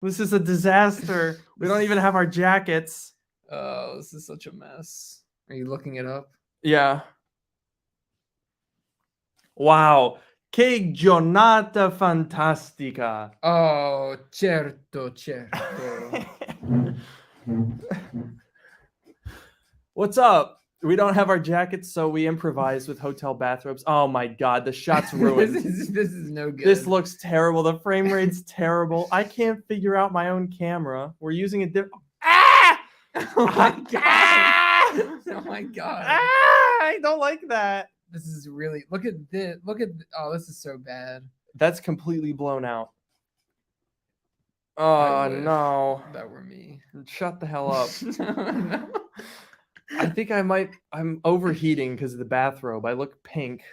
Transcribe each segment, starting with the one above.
This is a disaster. We don't even have our jackets. Oh, this is such a mess. Are you looking it up? Yeah. Wow. Che giornata fantastica. Oh, certo. What's up? We don't have our jackets, so we improvise with hotel bathrobes. Oh my god, the shot's ruined. This is no good. This looks terrible. The frame rate's terrible. I can't figure out my own camera. We're using a different. Ah! Oh my god! Ah! Oh my god! Ah! I don't like that. This is really. Look at this. Oh, this is so bad. That's completely blown out. Oh no! That were me. Shut the hell up. No. I think I'm overheating because of the bathrobe. I look pink.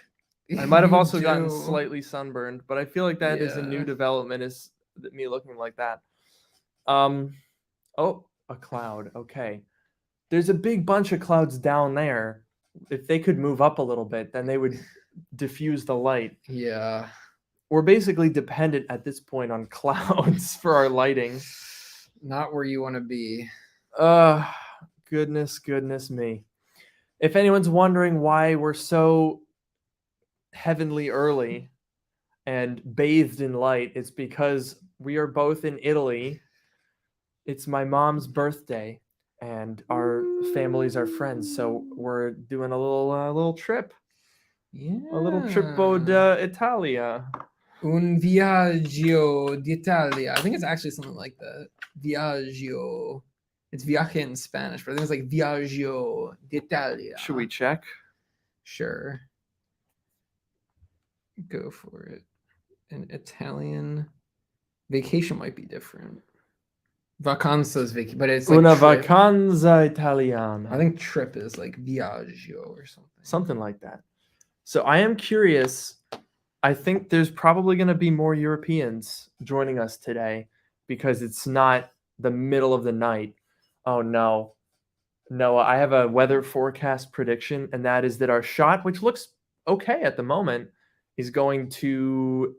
I might have also gotten slightly sunburned, but I feel like that is a new development, is me looking like that. Oh, a cloud. Okay. There's a big bunch of clouds down there. If they could move up a little bit, then they would diffuse the light. Yeah. We're basically dependent at this point on clouds for our lighting. Not where you want to be. Goodness me. If anyone's wondering why we're so heavenly early and bathed in light, it's because we are both in Italy. It's my mom's birthday and our families are friends, so we're doing a little trip. Yeah. A little trippo d'Italia. Un viaggio d'Italia. I think it's actually something like that. Viaggio. It's viaje in Spanish, but I think it's like viaggio d'Italia. Should we check? Sure. Go for it. An Italian vacation might be different. Vacanza is vacation, but it's like una trip. vacanza italiana. I think trip is like viaggio or something. Something like that. So I am curious. I think there's probably going to be more Europeans joining us today because it's not the middle of the night. Oh no. Noah, I have a weather forecast prediction, and that is that our shot, which looks okay at the moment, is going to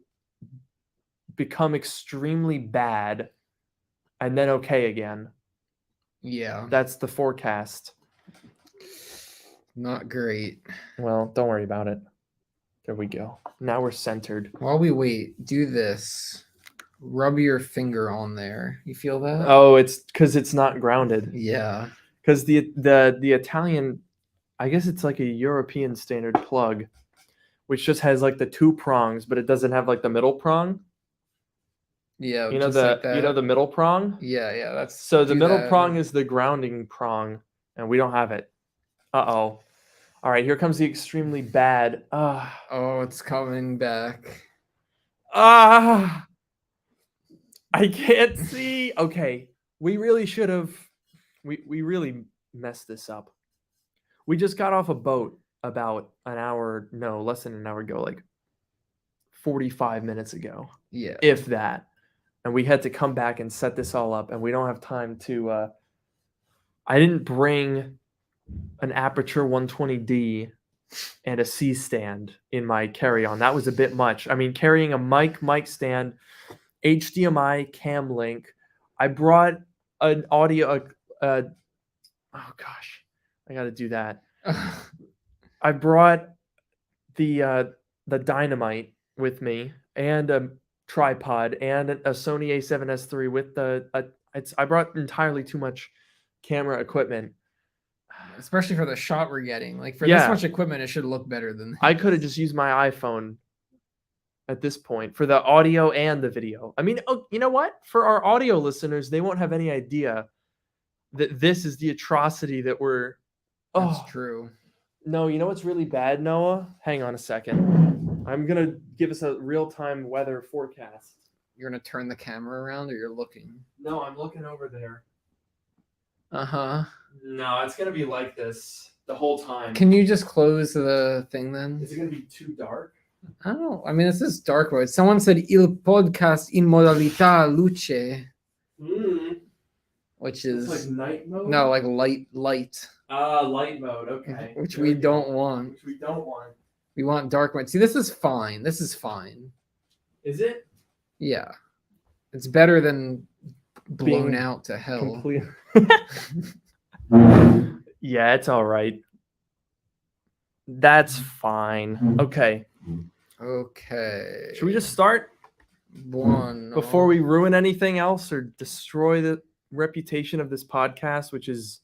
become extremely bad and then okay again. Yeah. That's the forecast. Not great. Well, don't worry about it. There we go. Now we're centered. While we wait, do this. Rub your finger on there. You feel that? Oh, it's because it's not grounded. Yeah. Because the Italian, I guess it's like a European standard plug, which just has like the two prongs, but it doesn't have like the middle prong. Yeah, you know the middle prong. Yeah. That's so the middle prong is the grounding prong, and we don't have it. Uh-oh. All right, here comes the extremely bad. Oh, it's coming back. I can't see. Okay, we really should have. We really messed this up. We just got off a boat about less than an hour ago, like 45 minutes ago. Yeah. If that. And we had to come back and set this all up, and we don't have time to. I didn't bring an Aperture 120D and a C stand in my carry-on. That was a bit much. I mean, carrying a mic stand, HDMI cam link. I brought an audio. Oh gosh, I got to do that. I brought the Dynamite with me and a tripod and a Sony A7S III with I brought entirely too much camera equipment. Especially for the shot we're getting. Like for this much equipment, it should look better than this. I could have just used my iPhone at this point for the audio and the video. I mean, you know what? For our audio listeners, they won't have any idea that this is the atrocity that we're... That's true. No, you know what's really bad, Noah? Hang on a second. I'm going to give us a real-time weather forecast. You're going to turn the camera around or you're looking? No, I'm looking over there. Uh-huh. No, it's going to be like this the whole time. Can you just close the thing then? Is it going to be too dark? I don't know. I mean, this is dark mode. Someone said il podcast in modalità luce. Which is... It's like night mode? No, like light. Light mode, okay. Which we don't want. We want dark mode. See, this is fine. Is it? Yeah. It's better than blown being out to hell. complete. Yeah, it's all right. That's fine. Okay. Okay. Should we just start One before we ruin anything else or destroy the reputation of this podcast, which is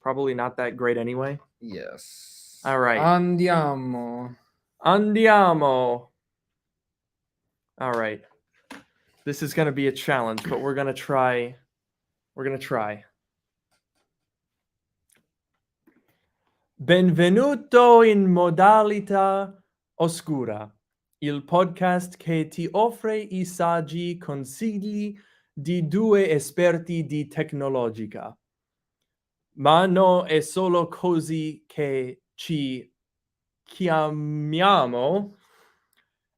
probably not that great anyway? Yes. All right. Andiamo. Andiamo. All right. This is going to be a challenge, but we're going to try. We're going to try. Benvenuto in Modalità Oscura, il podcast che ti offre i saggi consigli di due esperti di tecnologia. Ma no è solo così che ci chiamiamo,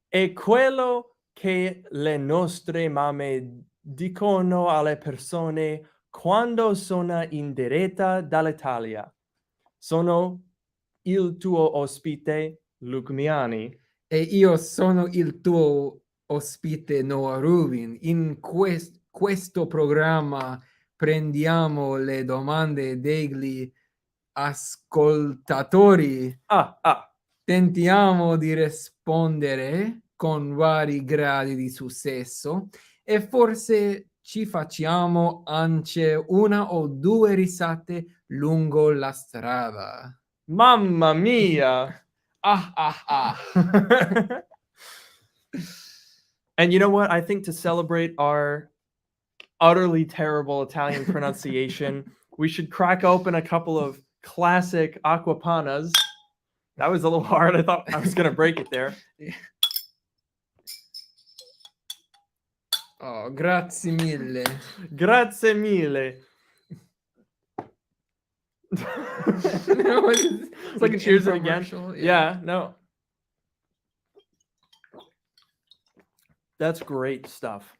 è quello che le nostre mamme dicono alle persone quando sono in diretta dall'Italia. Sono il tuo ospite, Lukmiani. E io sono il tuo ospite Noah Rubin. In questo programma prendiamo le domande degli ascoltatori. Tentiamo di rispondere con vari gradi di successo e forse ci facciamo anche una o due risate lungo la strada. Mamma mia! And you know what? I think to celebrate our utterly terrible Italian pronunciation, we should crack open a couple of classic aquapanas. That was a little hard. I thought I was going to break it there. Oh, grazie mille. Grazie mille. It's like an Cheers it again. infomercial. Yeah, no. That's great stuff.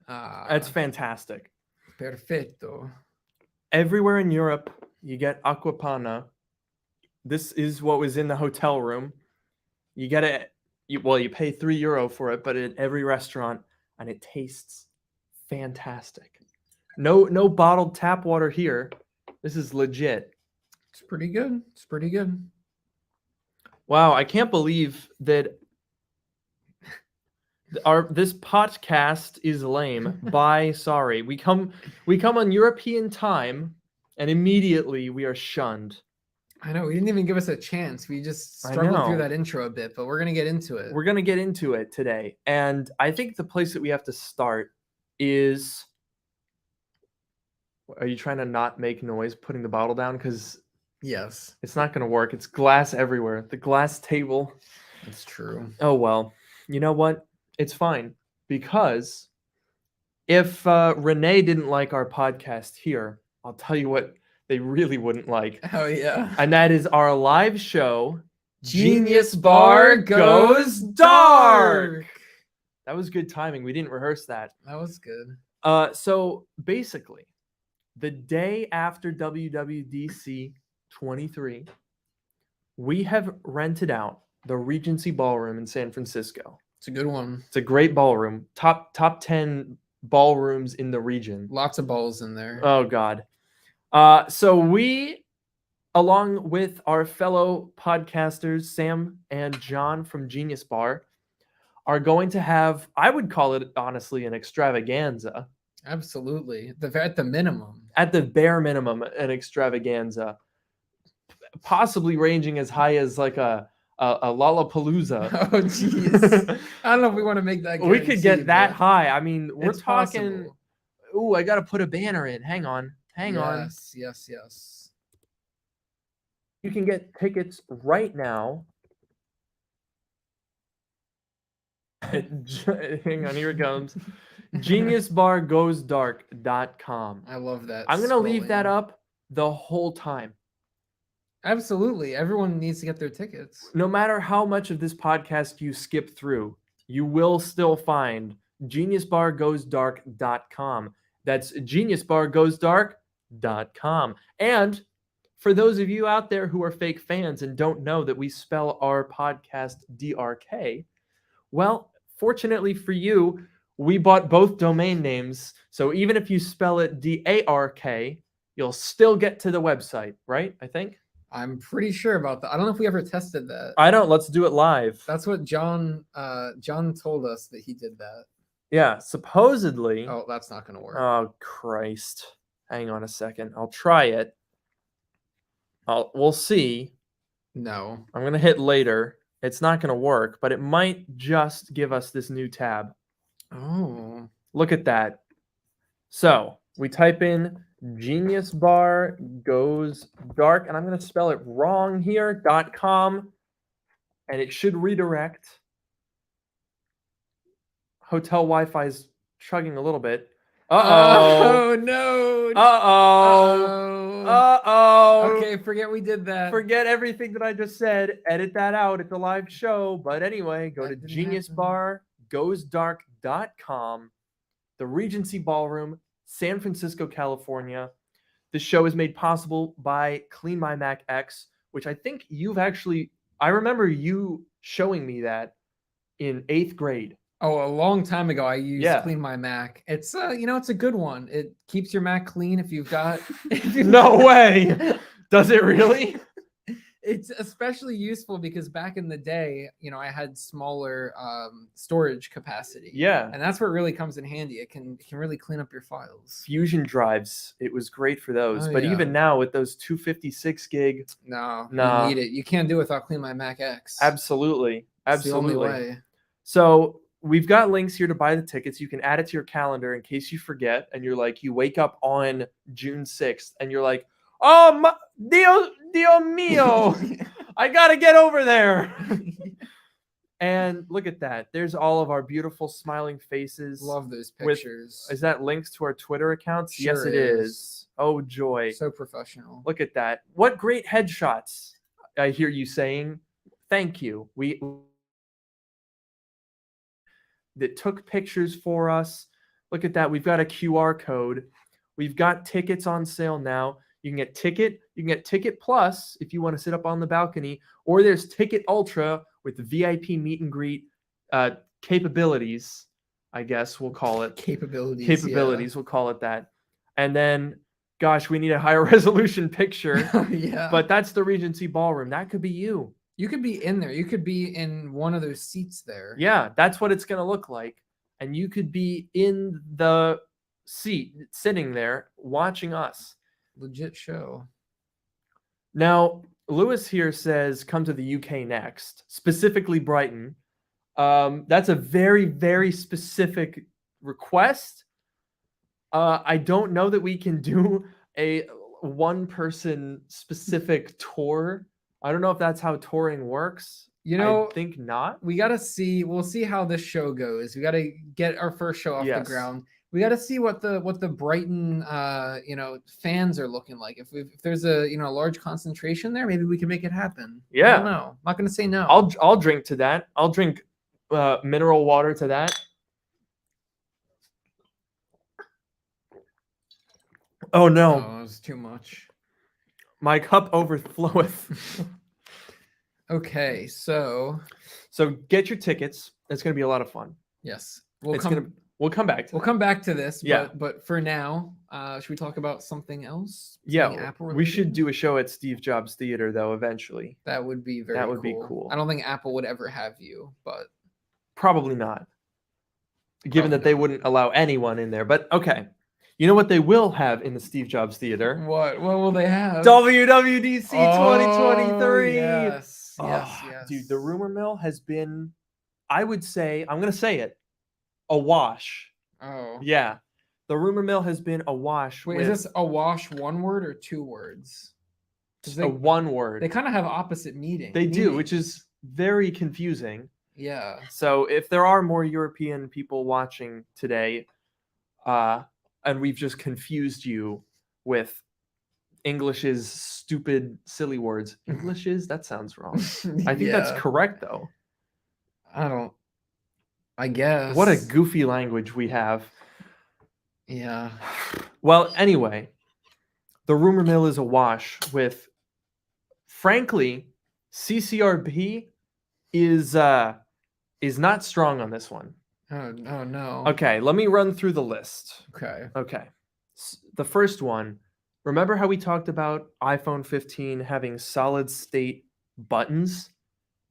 That's fantastic. Perfetto. Everywhere in Europe, you get aquapana. This is what was in the hotel room. You get it. You pay €3 for it, but at every restaurant, and it tastes fantastic. No bottled tap water here. This is legit. It's pretty good. It's pretty good. Wow, I can't believe that this podcast is lame. Bye, sorry. We come on European time, and immediately we are shunned. I know, we didn't even give us a chance. We just struggled through that intro a bit, but we're going to get into it. We're going to get into it today. And I think the place that we have to start is... Are you trying to not make noise putting the bottle down? Because yes, it's not going to work. It's glass everywhere. The glass table. It's true. Oh, well. You know what? It's fine. Because if Renee didn't like our podcast here, I'll tell you what they really wouldn't like. Oh, yeah. And that is our live show, Genius Bar Goes Dark. That was good timing. We didn't rehearse that. That was good. So basically, the day after WWDC 23, we have rented out the Regency Ballroom in San Francisco. It's a good one. It's a great ballroom. Top 10 ballrooms in the region. Lots of balls in there. Oh, God. So we, along with our fellow podcasters, Sam and John from Genius Bar, are going to have, I would call it, honestly, an extravaganza. Absolutely. At the minimum. At the bare minimum, an extravaganza. Possibly ranging as high as like a Lollapalooza. Oh, jeez. I don't know if we want to make that We could get that but high. I mean, we're it's talking... possible. Ooh, I got to put a banner in. Hang on. Yes. You can get tickets right now. Hang on, here it comes. GeniusBarGoesDark.com. I love that. I'm going to leave that spelling. up the whole time. Absolutely. Everyone needs to get their tickets. No matter how much of this podcast you skip through, you will still find GeniusBarGoesDark.com. That's GeniusBarGoesDark.com. And for those of you out there who are fake fans and don't know that we spell our podcast DRK, well, fortunately for you, we bought both domain names, so even if you spell it DARK, you'll still get to the website, right? I think. I'm pretty sure about that. I don't know if we ever tested that. I don't. Let's do it live. That's what John told us that he did that. Yeah, supposedly. Oh, that's not gonna work. Oh Christ! Hang on a second. I'll try it. We'll see. No. I'm gonna hit later. It's not gonna work, but it might just give us this new tab. Oh. Look at that. So we type in Genius Bar Goes Dark, and I'm gonna spell it wrong here. .com, and it should redirect. Hotel Wi-Fi is chugging a little bit. Oh no. Uh-oh. Uh-oh. Okay, forget we did that. Forget everything that I just said. Edit that out. It's a live show. But anyway, go to geniusbargoesdark.com. The Regency Ballroom, San Francisco, California. The show is made possible by Clean My Mac X, which I think you've actually... I remember you showing me that in 8th grade. Oh, a long time ago, I used Yeah. Clean My Mac. It's it's a good one. It keeps your Mac clean if you've got. No way. Does it really? It's especially useful because back in the day, I had smaller storage capacity. Yeah. And that's where it really comes in handy. It can really clean up your files. Fusion drives. It was great for those. Oh, but yeah. even now with those 256 gig. No, Nah. you need it. You can't do it without Clean My Mac X. Absolutely. It's the only Absolutely. way. So we've got links here to buy the tickets. You can add it to your calendar in case you forget. And you're like, you wake up on June 6th and you're like, oh, Dio mio. I got to get over there. And look at that. There's all of our beautiful smiling faces. Love those with- pictures. Is that links to our Twitter accounts? Yes, Sure it is. Oh, joy. So professional. Look at that. What great headshots. I hear you saying. Thank you. That took pictures for us. Look at that. We've got a QR code. We've got tickets on sale now. You can get Ticket Plus if you want to sit up on the balcony, or there's Ticket Ultra with VIP meet and greet capabilities, I guess we'll call it. Capabilities. We'll call it that. And then, gosh, we need a higher resolution picture. Yeah. But that's the Regency Ballroom. That could be you. You could be in there. You could be in one of those seats there. Yeah, that's what it's going to look like. And you could be in the seat, sitting there, watching us. Legit show. Now, Lewis here says, come to the UK next, specifically Brighton. That's a very, very specific request. I don't know that we can do a one-person specific tour. I don't know if that's how touring works. I think not. We got to see. We'll see how this show goes. We got to get our first show off the ground. We got to see what the Brighton fans are looking like. If there's a large concentration there, maybe we can make it happen. Yeah. I don't know. I'm not gonna say no. I'll drink to that. I'll drink mineral water to that. Oh no. Oh, it was too much. My cup overfloweth. Okay, so get your tickets. It's gonna be a lot of fun. yes, We'll come back to We'll come back to this. Yeah. But for now, should we talk about something else? Yeah, Something Apple we related? should do a show at Steve Jobs Theater though eventually. That would be very. That would be cool. I don't think Apple would ever have you, but Probably not. Given Probably that they not. wouldn't allow anyone in there. But okay. You know what they will have in the Steve Jobs Theater? what will they have? WWDC 2023. Yes, Oh, yes. Dude, the rumor mill has been, I would say, I'm going to say it, awash. Oh. Yeah. The rumor mill has been awash. Wait, with is this awash one word or two words? 'Cause a one word? They kind of have opposite meaning. They do, which is very confusing. Yeah. So if there are more European people watching today, and we've just confused you with English's stupid, silly words. English's? That sounds wrong. I think that's Yeah. correct, though. I guess. What a goofy language we have. Yeah. Well, anyway, the rumor mill is awash with, frankly, CCRP is not strong on this one. Oh no. Okay, let me run through the list. Okay. Okay. The first one, remember how we talked about iPhone 15 having solid state buttons,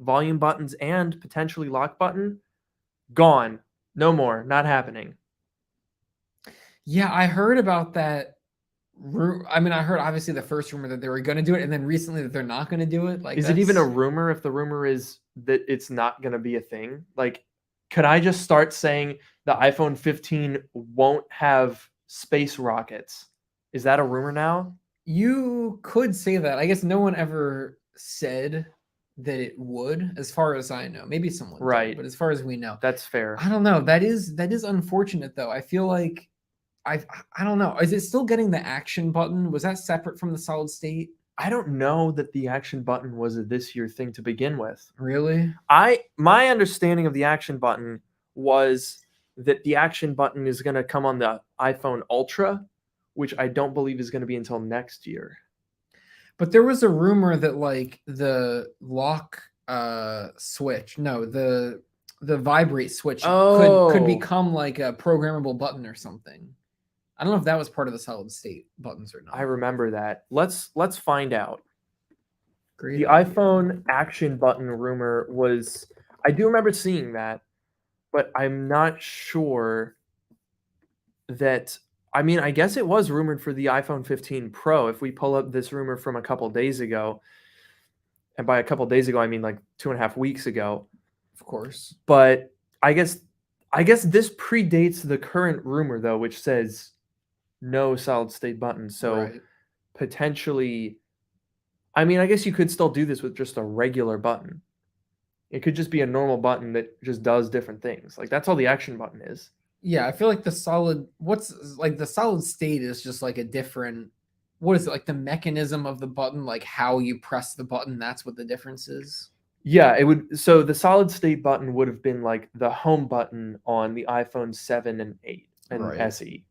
volume buttons, and potentially lock button? Gone. No more. Not happening. Yeah, I heard about that. I mean, I heard obviously the first rumor that they were going to do it, and then recently that they're not going to do it. Like, Is it even a that's rumor if the rumor is that it's not going to be a thing? Like, could I just start saying the iPhone 15 won't have space rockets? Is that a rumor now? you could say that. I guess no one ever said that it would, as far as I know. Maybe someone did, Right. but as far as we know, That's fair. I don't know. That is unfortunate though. I feel like I don't know. Is it still getting the action button? Was that separate from the solid state? I don't know that the action button was a this year thing to begin with. Really? My understanding of the action button was that the action button is going to come on the iPhone Ultra, which I don't believe is going to be until next year. But there was a rumor that like the lock switch, no, the vibrate switch could Oh, become like a programmable button or something. I don't know if that was part of the solid state buttons or not. I remember that. Let's find out. Great The idea. iPhone action button rumor was I do remember seeing that, but I'm not sure that I mean, I guess it was rumored for the iPhone 15 Pro if we pull up this rumor from a couple days ago. And by a couple days ago, I mean like 2.5 weeks ago. Of course. But I guess this predates the current rumor though, which says no solid state button. So Right. potentially, I mean, I guess you could still do this with just a regular button. It could just be a normal button that just does different things. Like that's all the action button is. Yeah, I feel like the solid state is just like a different, what is it, like the mechanism of the button, like how you press the button, that's what the difference is. Yeah, it would. So the solid state button would have been like the home button on the iPhone 7 and 8 and Right. SE,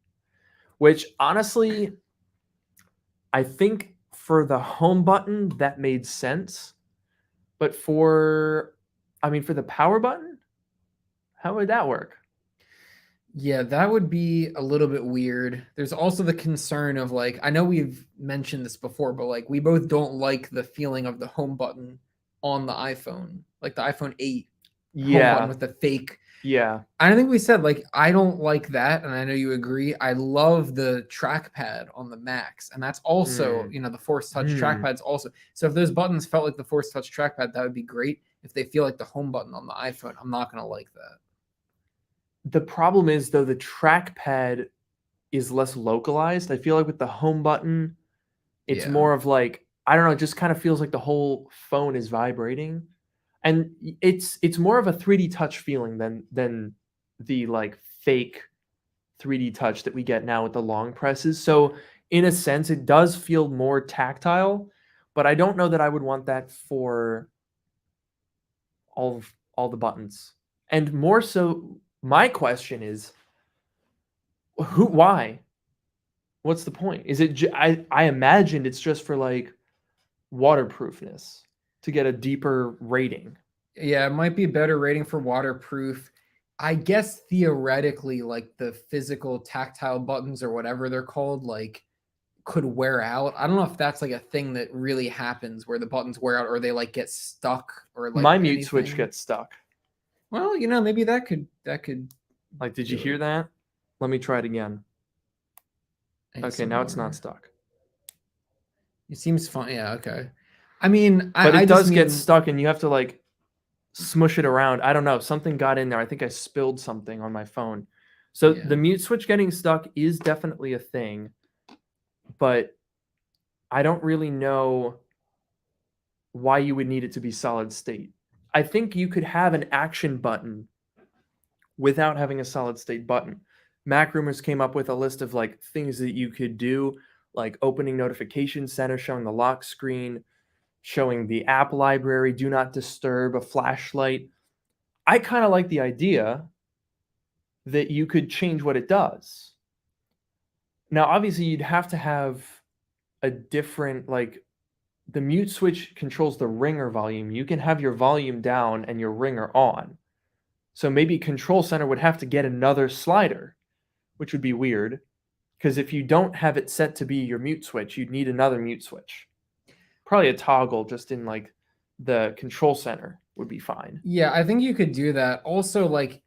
which honestly, I think for the home button that made sense, but for the power button, how would that work? Yeah, that would be a little bit weird. There's also the concern of like, I know we've mentioned this before, but like we both don't like the feeling of the home button on the iPhone, like the iPhone 8 home button Yeah, with the fake. yeah. I think we said like I don't like that, and I know you agree. I love the trackpad on the Max, and that's also the Force Touch trackpad's also. So if those buttons felt like the Force Touch trackpad, that would be great. If they feel like the home button on the iPhone, I'm not gonna like that. The problem is though the trackpad is less localized. I feel like with the home button, it's Yeah. more of like I don't know, it just kind of feels like the whole phone is vibrating. And it's more of a 3D touch feeling than the like fake 3D touch that we get now with the long presses. So in a sense, it does feel more tactile, but I don't know that I would want that for all the buttons. And more so, my question is, why? What's the point? Is it? I imagined it's just for like waterproofness to get a deeper rating. Yeah, it might be a better rating for waterproof. I guess theoretically, like the physical tactile buttons or whatever they're called, like could wear out. I don't know if that's like a thing that really happens where the buttons wear out or they like get stuck or like My mute switch gets stuck. Well, maybe that could Like, did you do hear it. that? Let me try it again. Okay, now it's not ASMR. stuck. It seems fun. Yeah, okay. I mean, But I it just does get mean stuck and you have to like smush it around. I don't know. Something got in there. I think I spilled something on my phone. So yeah. the mute switch getting stuck is definitely a thing, but I don't really know why you would need it to be solid state. I think you could have an action button without having a solid state button. Mac Rumors came up with a list of like things that you could do, like opening notification center, showing the lock screen, showing the app library, do not disturb, a flashlight. I kind of like the idea that you could change what it does. Now, obviously, you'd have to have a different, like, the mute switch controls the ringer volume. You can have your volume down and your ringer on. So maybe Control Center would have to get another slider, which would be weird. Because if you don't have it set to be your mute switch, you'd need another mute switch. Probably a toggle just in like the Control Center would be fine. Yeah, I think you could do that. Also, like,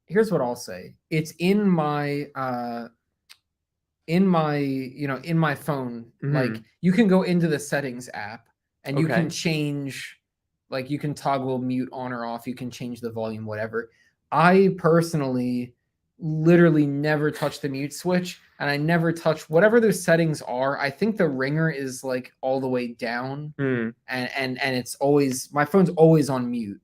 here's what I'll say. It's in my in my phone. Like, you can go into the settings app and you can change, like, you can toggle mute on or off, you can change the volume, whatever. I personally literally never touch the mute switch, and I never touch whatever those settings are. I think the ringer is like all the way down, and it's always, my phone's always on mute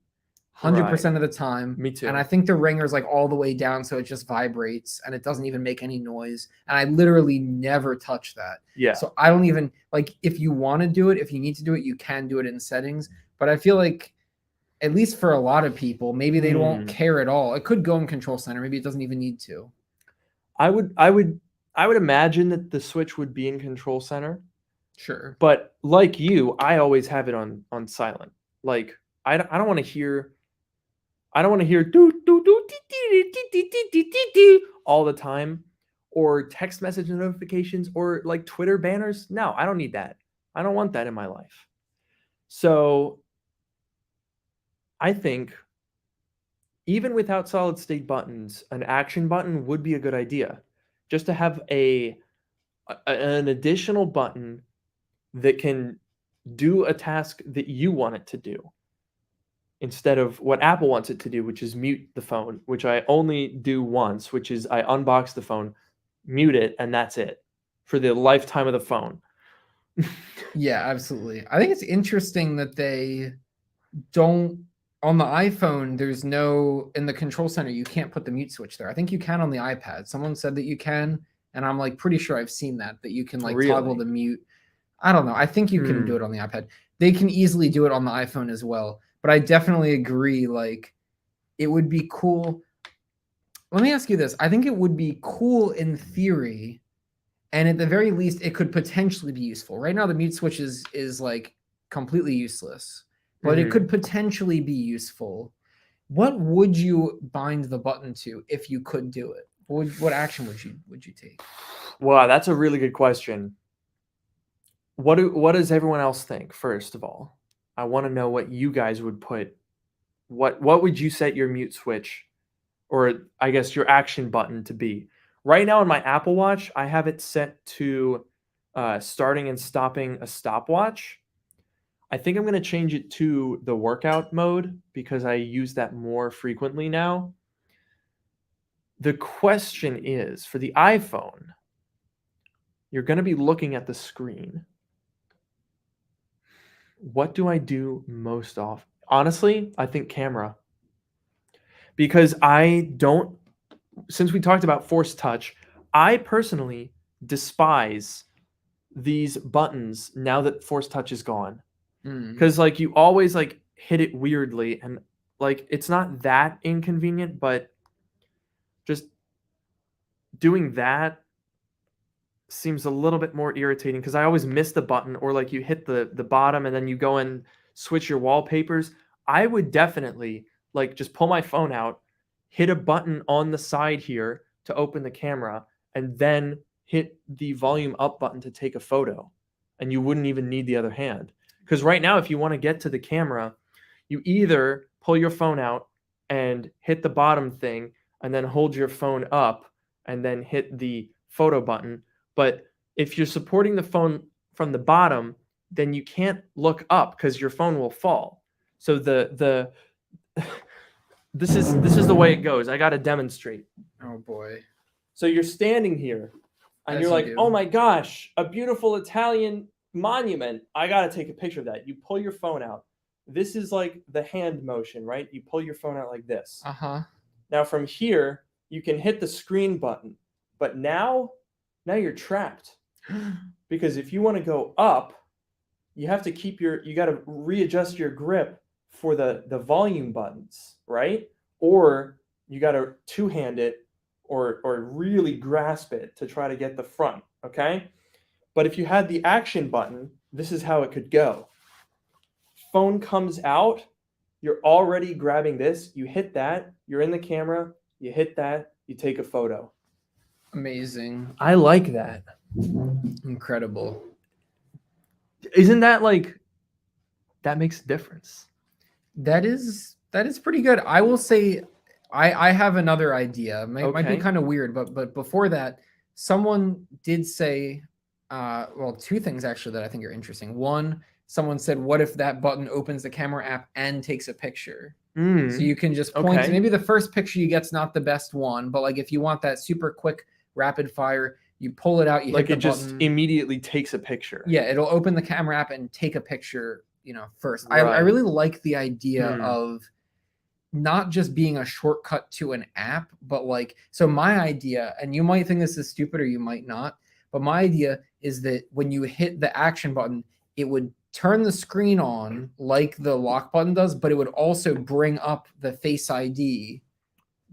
100% of the time. Me too. And I think the ringer is like all the way down, so it just vibrates and it doesn't even make any noise. And I literally never touch that. Yeah. So I don't even, like, if you want to do it, if you need to do it, you can do it in settings. But I feel like, at least for a lot of people, maybe they won't care at all. It could go in Control Center. Maybe it doesn't even need to. I would imagine that the switch would be in Control Center. Sure. But like you, I always have it on silent. Like I don't want to hear do do do all the time, or text message notifications, or like Twitter banners. No, I don't need that. I don't want that in my life. So I think even without solid state buttons, an action button would be a good idea. Just to have an additional button that can do a task that you want it to do, instead of what Apple wants it to do, which is mute the phone, which I only do once, which is I unbox the phone, mute it, and that's it for the lifetime of the phone. Yeah, absolutely. I think it's interesting that they don't, on the iPhone, there's no, in the Control Center, you can't put the mute switch there. I think you can on the iPad. Someone said that you can, and I'm like pretty sure I've seen that you can like toggle the mute. I don't know. I think you can do it on the iPad. They can easily do it on the iPhone as well. But I definitely agree, like, it would be cool. Let me ask you this. I think it would be cool in theory, and at the very least, it could potentially be useful. Right now, the mute switch is like completely useless, but it could potentially be useful. What would you bind the button to if you could do it? What action would you take? Wow, that's a really good question. What does everyone else think? First of all, I want to know what you guys would put. What would you set your mute switch, or I guess your action button, to be? Right now on my Apple Watch, I have it set to starting and stopping a stopwatch. I think I'm going to change it to the workout mode because I use that more frequently now. The question is, for the iPhone, you're going to be looking at the screen. What do I do most often? Honestly, I think camera. Because since we talked about force touch, I personally despise these buttons now that force touch is gone. Because like you always like hit it weirdly, and like it's not that inconvenient, but just doing that seems a little bit more irritating because I always miss the button, or like you hit the bottom and then you go and switch your wallpapers. I would definitely like just pull my phone out, hit a button on the side here to open the camera, and then hit the volume up button to take a photo, and you wouldn't even need the other hand. Because right now, if you want to get to the camera, you either pull your phone out and hit the bottom thing and then hold your phone up and then hit the photo button. But if you're supporting the phone from the bottom, then you can't look up because your phone will fall. So this is the way it goes. I got to demonstrate. Oh boy. So you're standing here and you're like, oh my gosh, a beautiful Italian monument. I got to take a picture of that. You pull your phone out. This is like the hand motion, right? You pull your phone out like this. Now from here, you can hit the screen button. But now you're trapped. Because if you want to go up, you have to you got to readjust your grip for the volume buttons, right? Or you got to two-hand it or really grasp it to try to get the front, okay? But if you had the action button, this is how it could go. Phone comes out, You're already grabbing this. You hit that. You're in the camera. You hit that. You take a photo. Amazing. I like that. Incredible. Isn't that like, that makes a difference? That is pretty good. I will say, I have another idea. Might be Okay. kind of weird, but before that, someone did say, well, two things actually that I think are interesting. One, someone said, "What if that button opens the camera app and takes a picture?" So you can just point. Okay. Maybe the first picture you get's not the best one, but like if you want that super quick, rapid fire, you pull it out, you Like hit it the just button. immediately takes a picture. Yeah, it'll open the camera app and take a picture, first. I Right. really like the idea Hmm. of not just being a shortcut to an app, but like, so my idea, and you might think this is stupid or you might not, but my idea is that when you hit the action button, it would turn the screen on like the lock button does, but it would also bring up the Face ID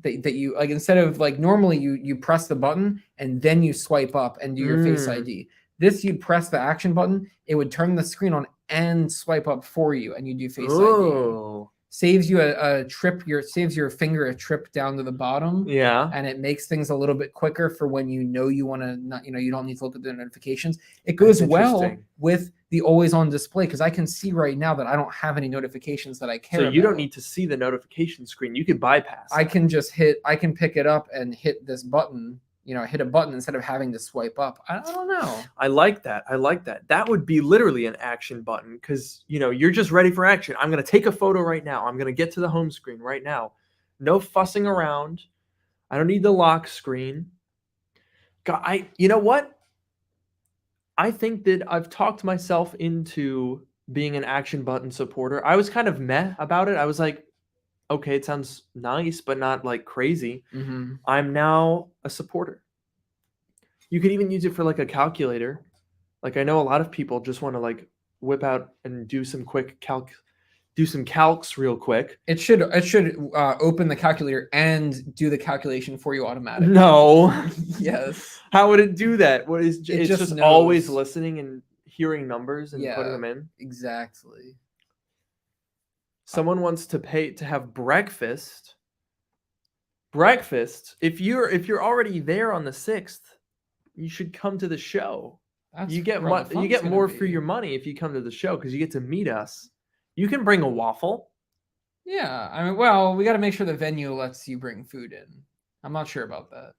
that you like. Instead of like normally you press the button and then you swipe up and do your Face ID. This, you'd press the action button, it would turn the screen on and swipe up for you, and you do Face ID. Saves you a trip, saves your finger a trip down to the bottom. Yeah. And it makes things a little bit quicker for when you want to not, you don't need to look at the notifications. It goes well with the always on display, because I can see right now that I don't have any notifications that I care about. So you don't need to see the notification screen. You could bypass. I can just I can pick it up and hit this button, hit a button instead of having to swipe up. I don't know. I like that. That would be literally an action button, because, you're just ready for action. I'm going to take a photo right now. I'm going to get to the home screen right now. No fussing around. I don't need the lock screen. God, you know what? I think that I've talked myself into being an action button supporter. I was kind of meh about it. I was like, okay, it sounds nice, but not like crazy. Mm-hmm. I'm now a supporter. You could even use it for like a calculator. Like, I know a lot of people just want to like whip out and do some quick calcs real quick. It should open the calculator and do the calculation for you automatically. No. Yes. How would it do that? It's just always listening and hearing numbers and putting them in. Exactly. Someone wants to pay to have breakfast. If you're already there on the 6th, you should come to the show. You get more for your money if you come to the show, because you get to meet us. You can bring a waffle. Yeah, I mean, well, we got to make sure the venue lets you bring food in. I'm not sure about that.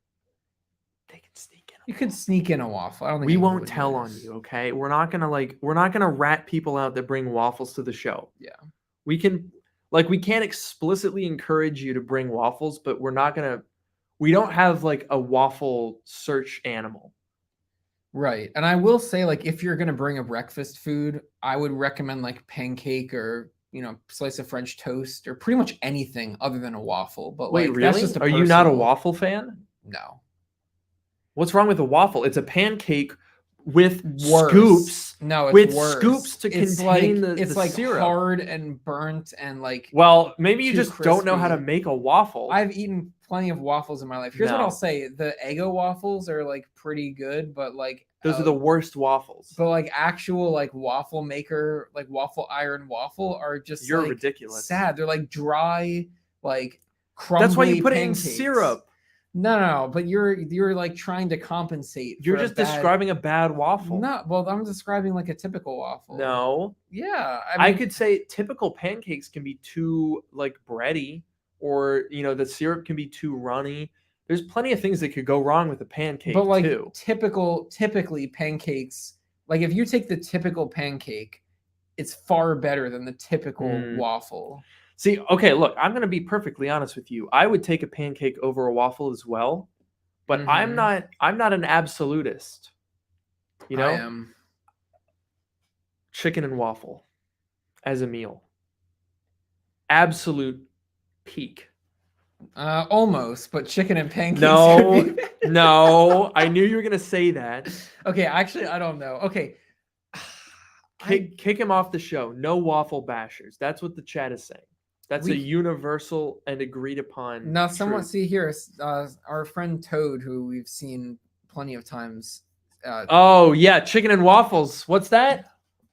They can sneak in. You could sneak in a waffle. I don't think we won't tell on you, okay? We're not gonna rat people out that bring waffles to the show. Yeah, we can't explicitly encourage you to bring waffles, but we don't have like a waffle search animal. Right. And I will say, like, if you're going to bring a breakfast food, I would recommend like pancake or, slice of French toast or pretty much anything other than a waffle. But wait, like, really? That's just Are you not a waffle fan? No. What's wrong with a waffle? It's a pancake with scoops. No, it's with worse. Scoops to contain the it's like syrup. Hard and burnt and like. Well, maybe you just crispy. don't know how to make a waffle. I've eaten plenty of waffles in my life. Here's what I'll say: the Eggo waffles are like pretty good, but like those are the worst waffles. But like actual like waffle maker, like waffle iron waffle are just ridiculous. Sad. They're like dry, like crumbly. That's why you put pancakes. it in syrup. No, but you're like trying to compensate. You're just describing a bad waffle. No, well, I'm describing like a typical waffle. No. Yeah. I could say typical pancakes can be too like bready, or the syrup can be too runny. There's plenty of things that could go wrong with a pancake. But like too. Typically pancakes, like if you take the typical pancake, it's far better than the typical waffle. See, okay, look, I'm going to be perfectly honest with you. I would take a pancake over a waffle as well, but I'm not an absolutist. I am. Chicken and waffle as a meal. Absolute peak. Almost, but chicken and pancakes. No, I knew you were going to say that. Okay, actually, I don't know. Okay. Kick him off the show. No waffle bashers. That's what the chat is saying. That's a universal and agreed upon. Now, someone see here, our friend Toad, who we've seen plenty of times. Oh yeah, chicken and waffles. What's that?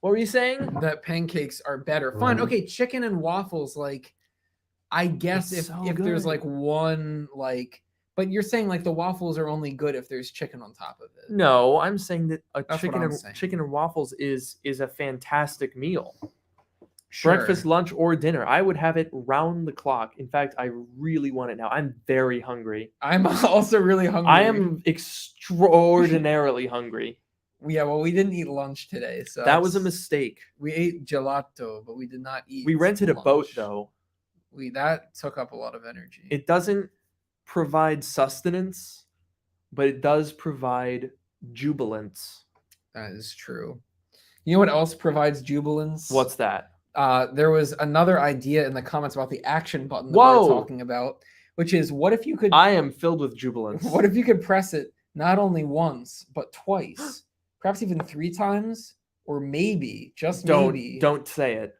What were you saying? That pancakes are better. Fine. Okay, chicken and waffles, like I guess It's if so there's good. like one like, but you're saying like the waffles are only good if there's chicken on top of it. No, I'm saying that a That's what I'm saying. chicken and waffles is a fantastic meal. Sure. Breakfast, lunch, or dinner. I would have it round the clock. In fact, I really want it now. I'm very hungry. I'm also really hungry. I am extraordinarily hungry. Yeah, well, we didn't eat lunch today, so That was a mistake. We ate gelato, but we did not eat. We rented a boat lunch. though. That took up a lot of energy. It doesn't provide sustenance, but it does provide jubilance. That is true. You know what else provides jubilance? What's that? There was another idea in the comments about the action button that Whoa! we were talking about, which is what if you could. I am filled with jubilance. What if you could press it not only once but twice, perhaps even 3 times, or maybe just maybe. Don't say it.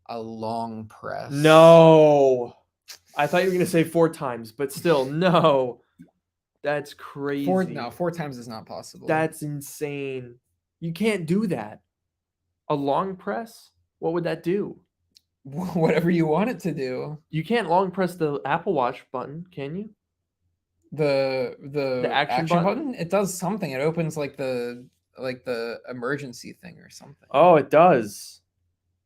A long press. No. I thought you were going to say 4 times, but still, no. That's crazy. 4 times is not possible. That's insane. You can't do that. A long press? What would that do? Whatever you want it to do. You can't long press the Apple Watch button, can you? The action button? It does something. It opens like the emergency thing or something. Oh, it does.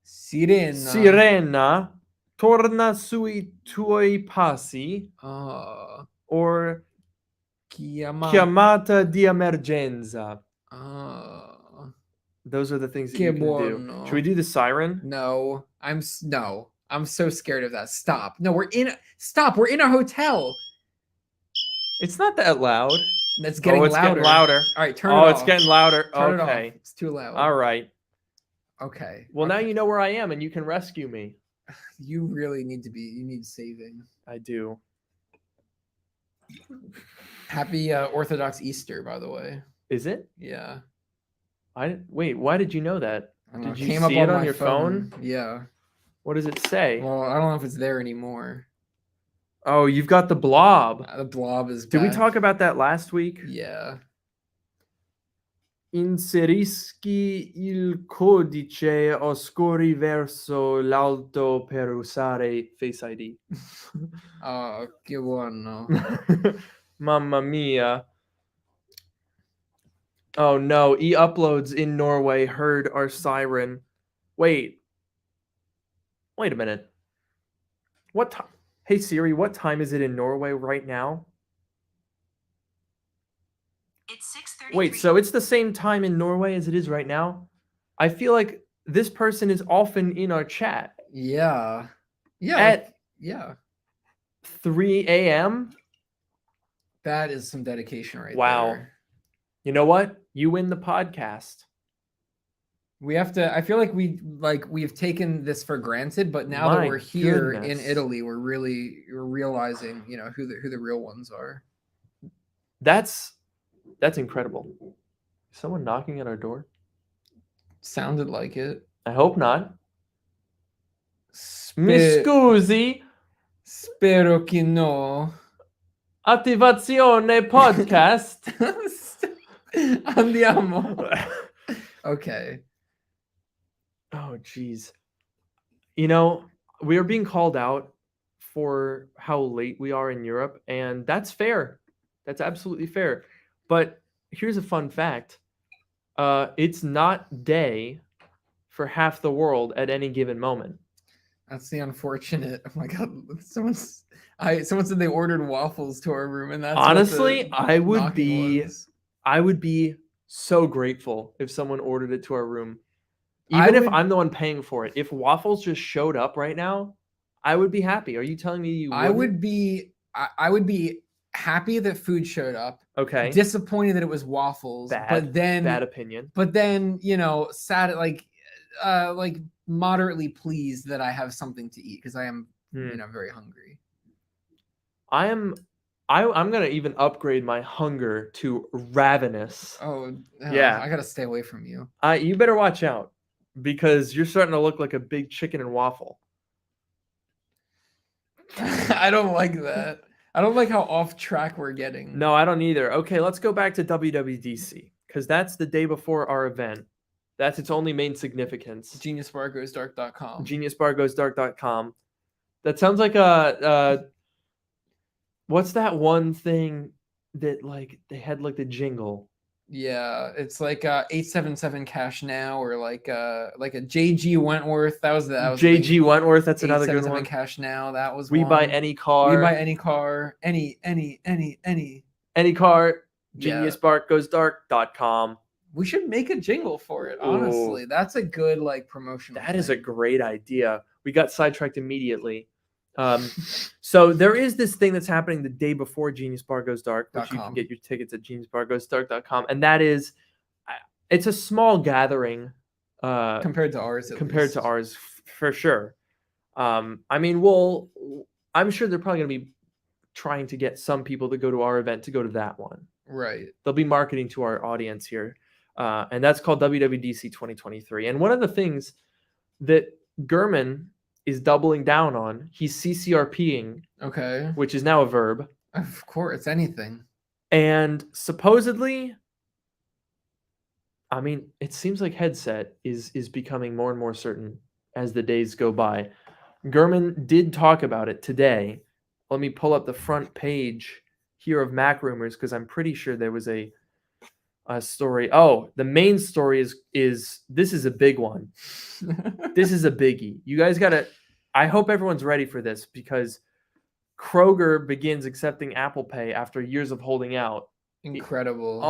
Sirena. Sirena, torna sui tuoi passi. Or chiamata di emergenza. Those are the things that you can do. Should we do the siren? No. I'm so scared of that. Stop. No, we're in a hotel. It's not that loud. It's getting louder. Getting louder. All right, turn it off. Oh, it's getting louder. Turn okay. it off. It's too loud. All right. Okay. Well, now you know where I am and you can rescue me. You really need you need saving. I do. Happy Orthodox Easter, by the way. Is it? Yeah. Wait, why did you know that? Did you came see up it on your phone? Yeah. What does it say? Well, I don't know if it's there anymore. Oh, you've got the blob. The blob is back. Did we talk about that last week? Yeah. Inserisci il codice oscuri verso l'alto per usare Face ID. Oh, che buono. Mamma mia. Oh no, e-uploads in Norway heard our siren. Wait a minute. What time? Hey Siri, what time is it in Norway right now? It's 6:33. Wait, so it's the same time in Norway as it is right now? I feel like this person is often in our chat. Yeah. Yeah. At 3 a.m.? That is some dedication right there. Wow. You know what? You win the podcast. We have to. I feel like we've taken this for granted, but now that we're here in Italy, we're realizing, who the real ones are. That's incredible. Is someone knocking at our door? Sounded like it. I hope not. Mi scusi. Spero che no. Attivazione podcast. Andiamo. Okay. Oh, geez. We are being called out for how late we are in Europe, and that's fair. That's absolutely fair. But here's a fun fact. It's not day for half the world at any given moment. That's the unfortunate. Oh my God. Someone said they ordered waffles to our room, and that's honestly, I would be so grateful if someone ordered it to our room. Even if I'm the one paying for it. If waffles just showed up right now, I would be happy. Are you telling me you wouldn't? I would be happy that food showed up. Okay. Disappointed that it was waffles. Bad opinion. But then, sad, like moderately pleased that I have something to eat because I am, very hungry. I'm gonna even upgrade my hunger to ravenous. Oh yeah. I gotta stay away from you. You better watch out because you're starting to look like a big chicken and waffle. I don't like that. I don't like how off track we're getting. No, I don't either. Okay, let's go back to WWDC because that's the day before our event That's its only main significance. GeniusBarGoesDark.com. GeniusBarGoesDark.com. That sounds like what's that one thing that like they had like the jingle? Yeah, it's like 877 Cash Now, or like a JG Wentworth. That was the JG Wentworth. That's another good 877 one. Cash Now. That was We one. buy any car. We buy any car. Any car. Yeah. GeniusBarGoesDark.com. We should make a jingle for it. Honestly, that's a good like promotion. That is a great idea. We got sidetracked immediately. So there is this thing that's happening the day before Genius Bar Goes Dark, which you can get your tickets at geniusbargoesdark.com, and that is, it's a small gathering compared to ours. Compared to ours, for sure. I mean, I'm sure they're probably going to be trying to get some people that go to our event to go to that one. Right. They'll be marketing to our audience here, and that's called WWDC 2023. And one of the things that Gurman is doubling down on, he's CCRPing, okay, which is now a verb. Of course, anything. And supposedly, I mean, it seems like headset is becoming more and more certain as the days go by. Gurman did talk about it today. Let me pull up the front page here of Mac Rumors, because I'm pretty sure there was a story. Oh, the main story is this is a big one. This is a biggie. You guys gotta. I hope everyone's ready for this, because Kroger begins accepting Apple Pay after years of holding out. Incredible.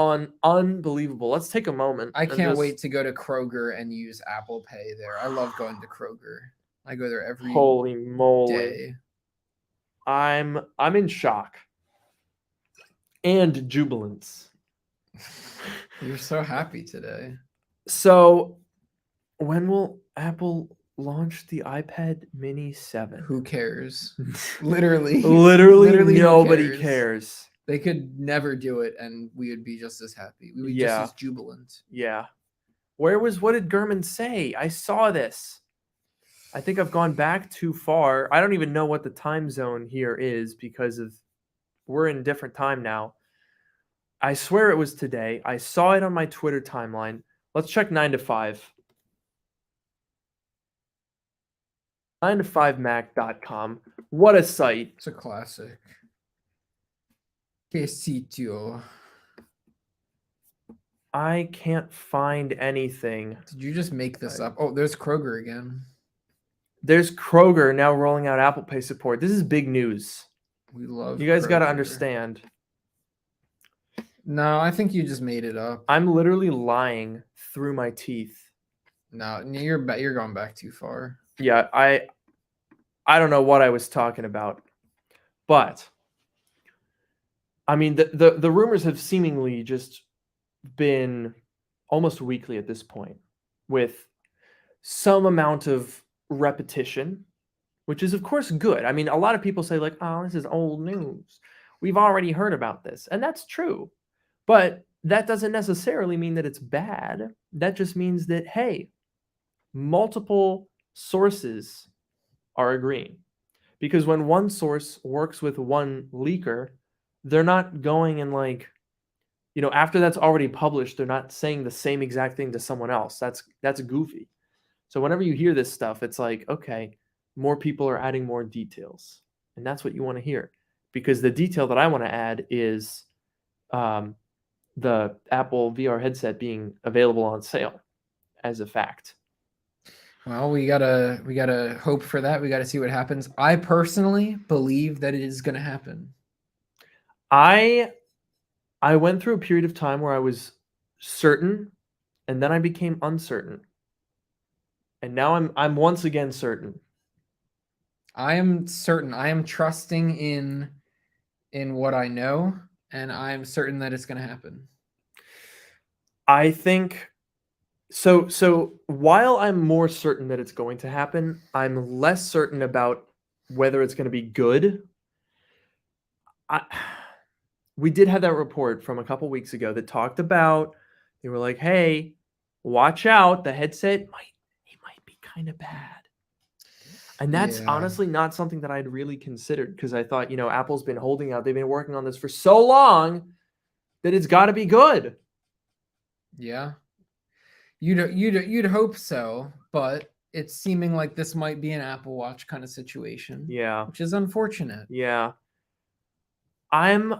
Unbelievable. Let's take a moment. I can't wait to go to Kroger and use Apple Pay there. I love going to Kroger. I go there every holy moly day. I'm in shock and jubilance. You're so happy today. So, when will Apple launch the iPad Mini 7? Who cares? Literally nobody cares. They could never do it, and we would be just as happy. We would be just as jubilant. Yeah. What did Gurman say? I saw this. I think I've gone back too far. I don't even know what the time zone here is, because we're in a different time now. I swear it was today. I saw it on my Twitter timeline. Let's check 9 to 5. 9to5mac.com. What a site. It's a classic. Que sitio. I can't find anything. Did you just make this up? Oh, there's Kroger again. There's Kroger now rolling out Apple Pay support. This is big news. We love you guys got to Kroger. understand. No, I think you just made it up. I'm literally lying through my teeth. No, you're going back too far. Yeah, I don't know what I was talking about. But I mean, the rumors have seemingly just been almost weekly at this point, with some amount of repetition, which is of course good. I mean, a lot of people say like, oh, this is old news. We've already heard about this. And that's true. But that doesn't necessarily mean that it's bad. That just means that, hey, multiple sources are agreeing. Because when one source works with one leaker, they're not going and like, after that's already published, they're not saying the same exact thing to someone else. That's goofy. So whenever you hear this stuff, it's like, okay, more people are adding more details. And that's what you want to hear. Because the detail that I want to add is the Apple VR headset being available on sale as a fact. Well, we gotta hope for that. We gotta see what happens. I personally believe that it is gonna happen. I went through a period of time where I was certain, and then I became uncertain. And now I'm once again certain. I am certain. I am trusting in what I know, and I'm certain that it's going to happen. I think so while I'm more certain that it's going to happen, I'm less certain about whether it's going to be good. We did have that report from a couple weeks ago that talked about, they were like, hey, watch out, the headset might be kind of bad. And that's honestly not something that I'd really considered, because I thought, Apple's been holding out. They've been working on this for so long that it's got to be good. Yeah. You'd hope so, but it's seeming like this might be an Apple Watch kind of situation. Yeah. Which is unfortunate. Yeah. I'm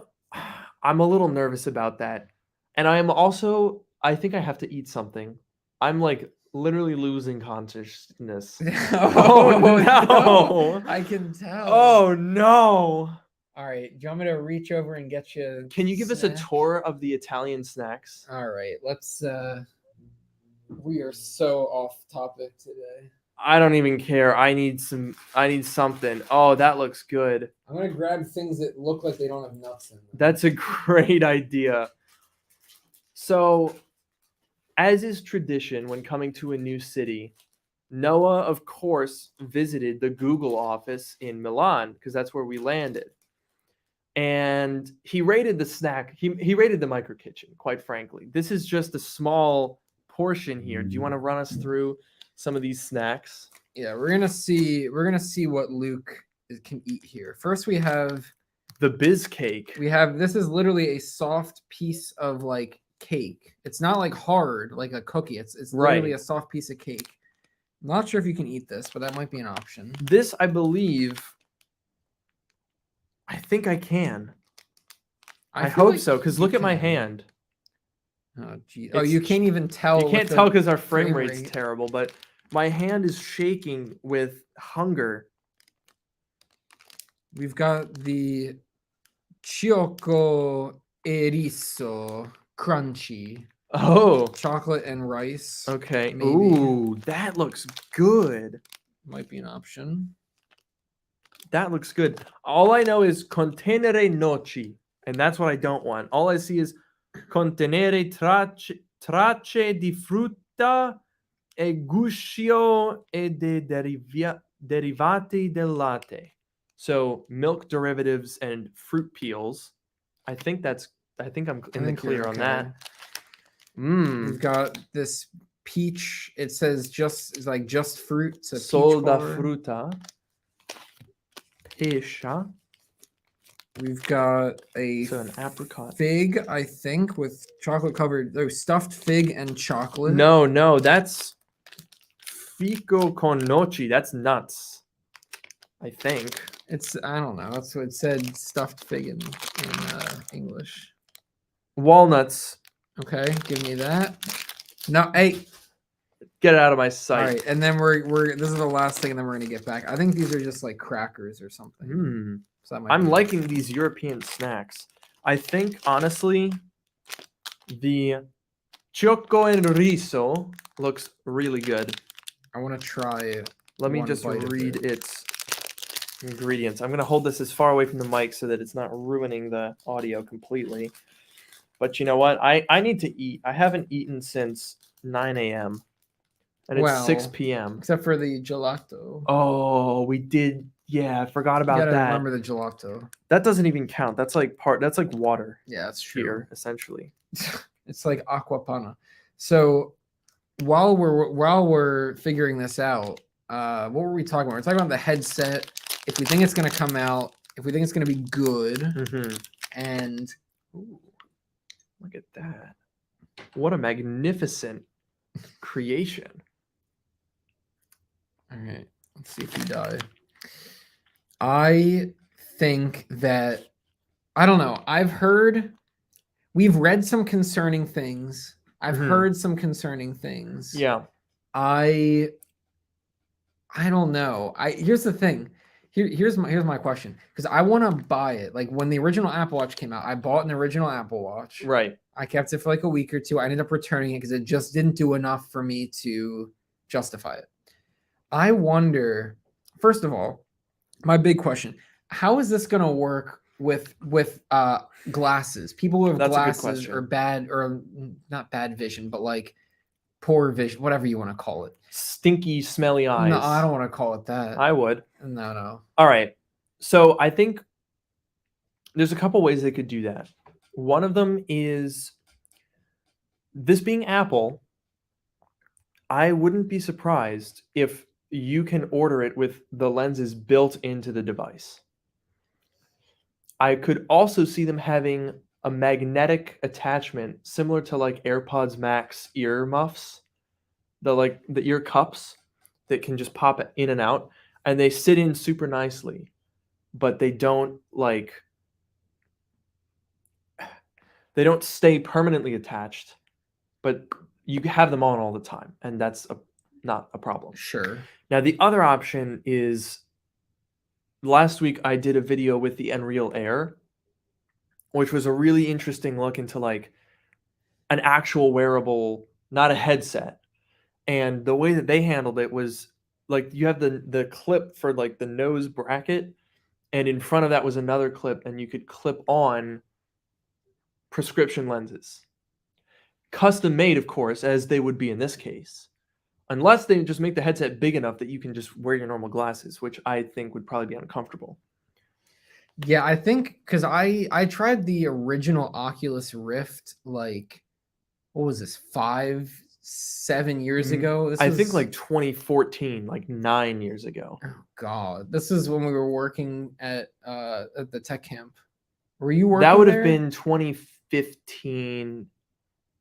a little nervous about that. And I am also I think I have to eat something. I'm like literally losing consciousness. Oh, no. I can tell. Oh no. All right. Do you want me to reach over and get you? Can you give us a snack? tour of the Italian snacks? All right. Let's. We are so off topic today. I don't even care. I need something. Oh, that looks good. I'm gonna grab things that look like they don't have nuts in them. That's a great idea. So, as is tradition when coming to a new city, Noah, of course, visited the Google office in Milan because that's where we landed. And he rated the snack. He rated the micro kitchen, quite frankly. This is just a small portion here. Do you want to run us through some of these snacks? Yeah, we're gonna see what Luke can eat here. First, we have The biz cake. this is literally a soft piece of like cake. It's not like hard like a cookie. It's literally Right. a soft piece of cake. I'm not sure if you can eat this, but that might be an option. This, I believe, I think I can. I feel hope like so, because you look at my can. hand. Oh, gee. Oh, you can't even tell. You with can't the tell because our frame frame rate's rate. terrible, but my hand is shaking with hunger. We've got the Choco Erizo Crunchy. Oh, Chocolate and rice. okay. Maybe. Ooh, that looks good. Might be an option. That looks good. All I know is contenere noci, and that's what I don't want. All I see is contenere tracce di frutta e guscio e de derivati del latte. So milk derivatives and fruit peels. I think I'm in the clear on that. We've got this peach. It says just fruit. It's a peach Sol da color. frutta. Pescia. We've got So an apricot. fig, I think, with chocolate covered. Oh, stuffed fig and chocolate. No, that's fico con noci. That's nuts. I think. I don't know. That's what it said. Stuffed fig in English. Walnuts. Okay, give me that. No, hey. Get it out of my sight. All right, and then we're this is the last thing, and then we're gonna get back. I think these are just like crackers or something. So that might I'm be- liking these European snacks. I think honestly, the choco and riso looks really good. I want to try. Let me one just bite of read it. its ingredients. I'm gonna hold this as far away from the mic so that it's not ruining the audio completely. But you know what? I need to eat. I haven't eaten since 9 a.m. and it's 6 Well, p.m. Except for the gelato. Oh, we did. Yeah, I forgot You about gotta that. remember the gelato. That doesn't even count. That's like water Yeah, that's true. here, essentially. It's like aqua panna. So while we're figuring this out, what were we talking about? We're talking about the headset. If we think it's gonna come out, if we think it's gonna be good, Mm-hmm. and Ooh, look at that. What a magnificent creation. all right, let's see if you die. I think that I don't know. We've read some concerning things. I've Mhm. heard some concerning things. Yeah. I don't know. Here's the thing. Here's my question, because I want to buy it. Like when the original Apple Watch came out, I bought an original Apple Watch. Right. I kept it for like a week or two. I ended up returning it because it just didn't do enough for me to justify it. I wonder, first of all, my big question: how is this going to work with glasses? People who have That's a good glasses question. or bad or not bad vision, but like poor vision, whatever you want to call it. Stinky, smelly eyes. No, I don't want to call it that. I would. No. All right. So I think there's a couple ways they could do that. One of them is this being Apple, I wouldn't be surprised if you can order it with the lenses built into the device. I could also see them having a magnetic attachment similar to like AirPods Max ear muffs the ear cups that can just pop in and out, and they sit in super nicely, but they don't stay permanently attached, but you have them on all the time, and that's not a problem. Sure. Now, the other option is, last week I did a video with the Nreal Air, which was a really interesting look into like an actual wearable, not a headset. And the way that they handled it was like you have the clip for like the nose bracket, and in front of that was another clip, and you could clip on prescription lenses. Custom made, of course, as they would be in this case. Unless they just make the headset big enough that you can just wear your normal glasses, which I think would probably be uncomfortable. Yeah, I think because I tried the original Oculus Rift, like, what was this, 5-7 years ago? I think like 2014, like 9 years ago. Oh God, this is when we were working at the tech camp. Were you working? That would have there? been 2015.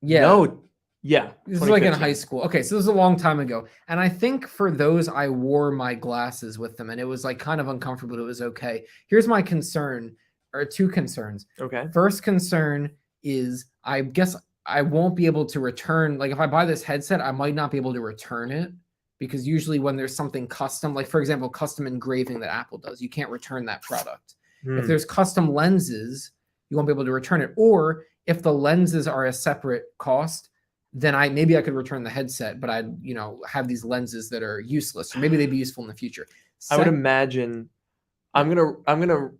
Yeah. No. Yeah. This is like in high school. Okay, so this is a long time ago. And I think for those, I wore my glasses with them, and it was like kind of uncomfortable, but it was okay. Here's my concern, or two concerns. Okay. First concern is, I guess I won't be able to return. Like, if I buy this headset, I might not be able to return it, because usually when there's something custom, like for example, custom engraving that Apple does, you can't return that product. If there's custom lenses, you won't be able to return it. Or if the lenses are a separate cost, then maybe I could return the headset, but I'd have these lenses that are useless, or maybe they'd be useful in the future. I would imagine I'm gonna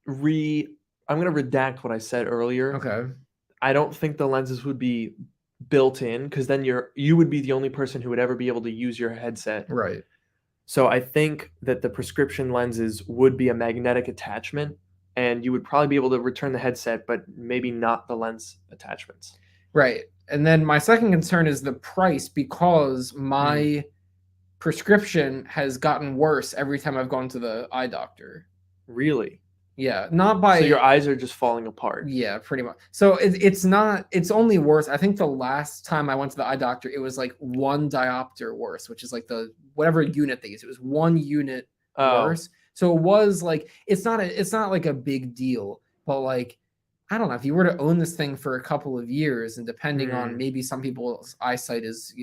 redact what I said earlier. Okay. I don't think the lenses would be built in, because then you would be the only person who would ever be able to use your headset. Right. So I think that the prescription lenses would be a magnetic attachment, and you would probably be able to return the headset, but maybe not the lens attachments. Right. And then my second concern is the price, because my prescription has gotten worse every time I've gone to the eye doctor. Really? Yeah. Not by... So your eyes are just falling apart. Yeah, pretty much. So it's only worse. I think the last time I went to the eye doctor, it was like 1 diopter worse, which is like whatever unit they use. It was 1 unit worse. So it was like, it's not like a big deal, but like, I don't know, if you were to own this thing for a couple of years, and depending on, maybe some people's eyesight is,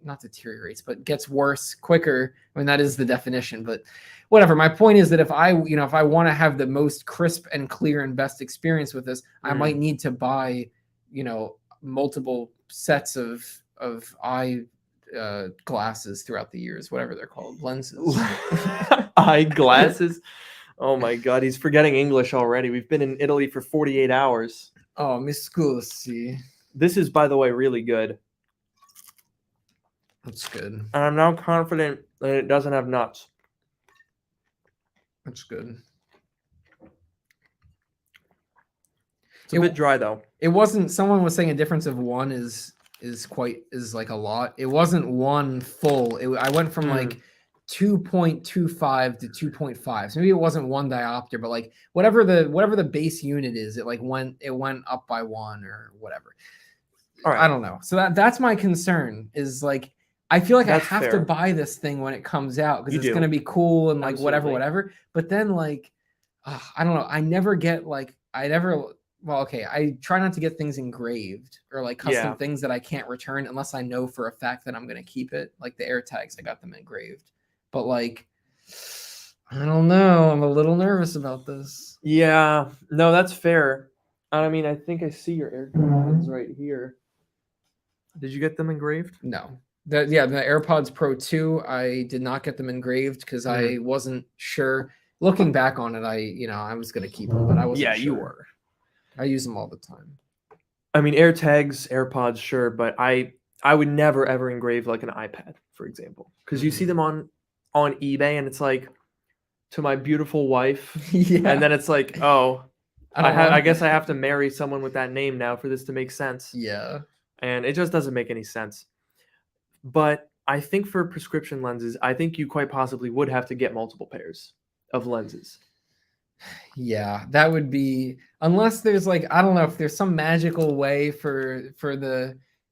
not deteriorates, but gets worse quicker. I mean, that is the definition, but whatever. My point is that if I want to have the most crisp and clear and best experience with this, I might need to buy, multiple sets of eye glasses throughout the years, whatever they're called, lenses. Eyeglasses. Oh my God, he's forgetting English already. We've been in Italy for 48 hours. Oh, mi scusi. This is, by the way, really good. That's good. And I'm now confident that it doesn't have nuts. That's good. It's a bit dry though. It wasn't. Someone was saying a difference of 1 is like a lot. It wasn't 1 full. I went from like 2.25 to 2.5. So maybe it wasn't 1 diopter, but like whatever the base unit is, it went up by 1 or whatever. All right. I don't know. So that's my concern, is like, I feel like I have to buy this thing when it comes out, because it's going to be cool and like whatever. But then like, I don't know. I try not to get things engraved or like custom things that I can't return unless I know for a fact that I'm going to keep it. Like the AirTags, I got them engraved. But like, I don't know. I'm a little nervous about this. Yeah. No, that's fair. I mean, I think I see your AirTags right here. Did you get them engraved? No. The AirPods Pro 2, I did not get them engraved because I wasn't sure. Looking back on it, I was going to keep them, but I wasn't sure. Yeah, you were. I use them all the time. I mean, AirTags, AirPods, sure, but I would never ever engrave like an iPad, for example, because you see them on eBay, and it's like, to my beautiful wife, and then it's like, oh, I guess I have to marry someone with that name now for this to make sense. Yeah, and it just doesn't make any sense. But I think for prescription lenses, I think you quite possibly would have to get multiple pairs of lenses. Yeah, that would be, unless there's like, I don't know if there's some magical way for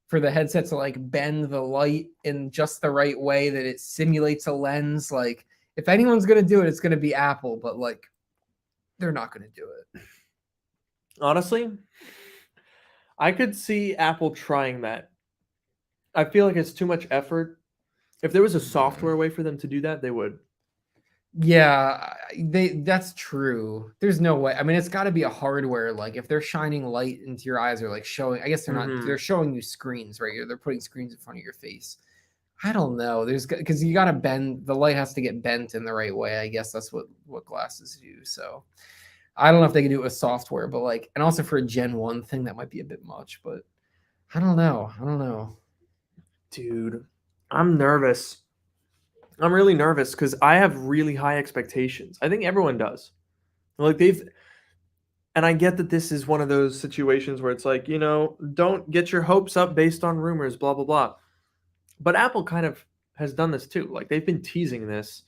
for the headset to like bend the light in just the right way that it simulates a lens. Like if anyone's gonna do it, it's gonna be Apple, but like they're not gonna do it. Honestly, I could see Apple trying that. I feel like it's too much effort. If there was a software way for them to do that, they would. Yeah, that's true. There's no way. I mean, it's got to be a hardware. Like if they're shining light into your eyes or like showing, I guess they're not. Mhm. They're showing you screens, right? They're putting screens in front of your face. I don't know. There's because you got to bend. The light has to get bent in the right way. I guess that's what glasses do. So I don't know if they can do it with software, but like, and also for a Gen 1 thing, that might be a bit much. But I don't know. I don't know. Dude, I'm nervous. I'm really nervous because I have really high expectations. I think everyone does. Like and I get that this is one of those situations where it's like, don't get your hopes up based on rumors, blah, blah, blah. But Apple kind of has done this too. Like they've been teasing this,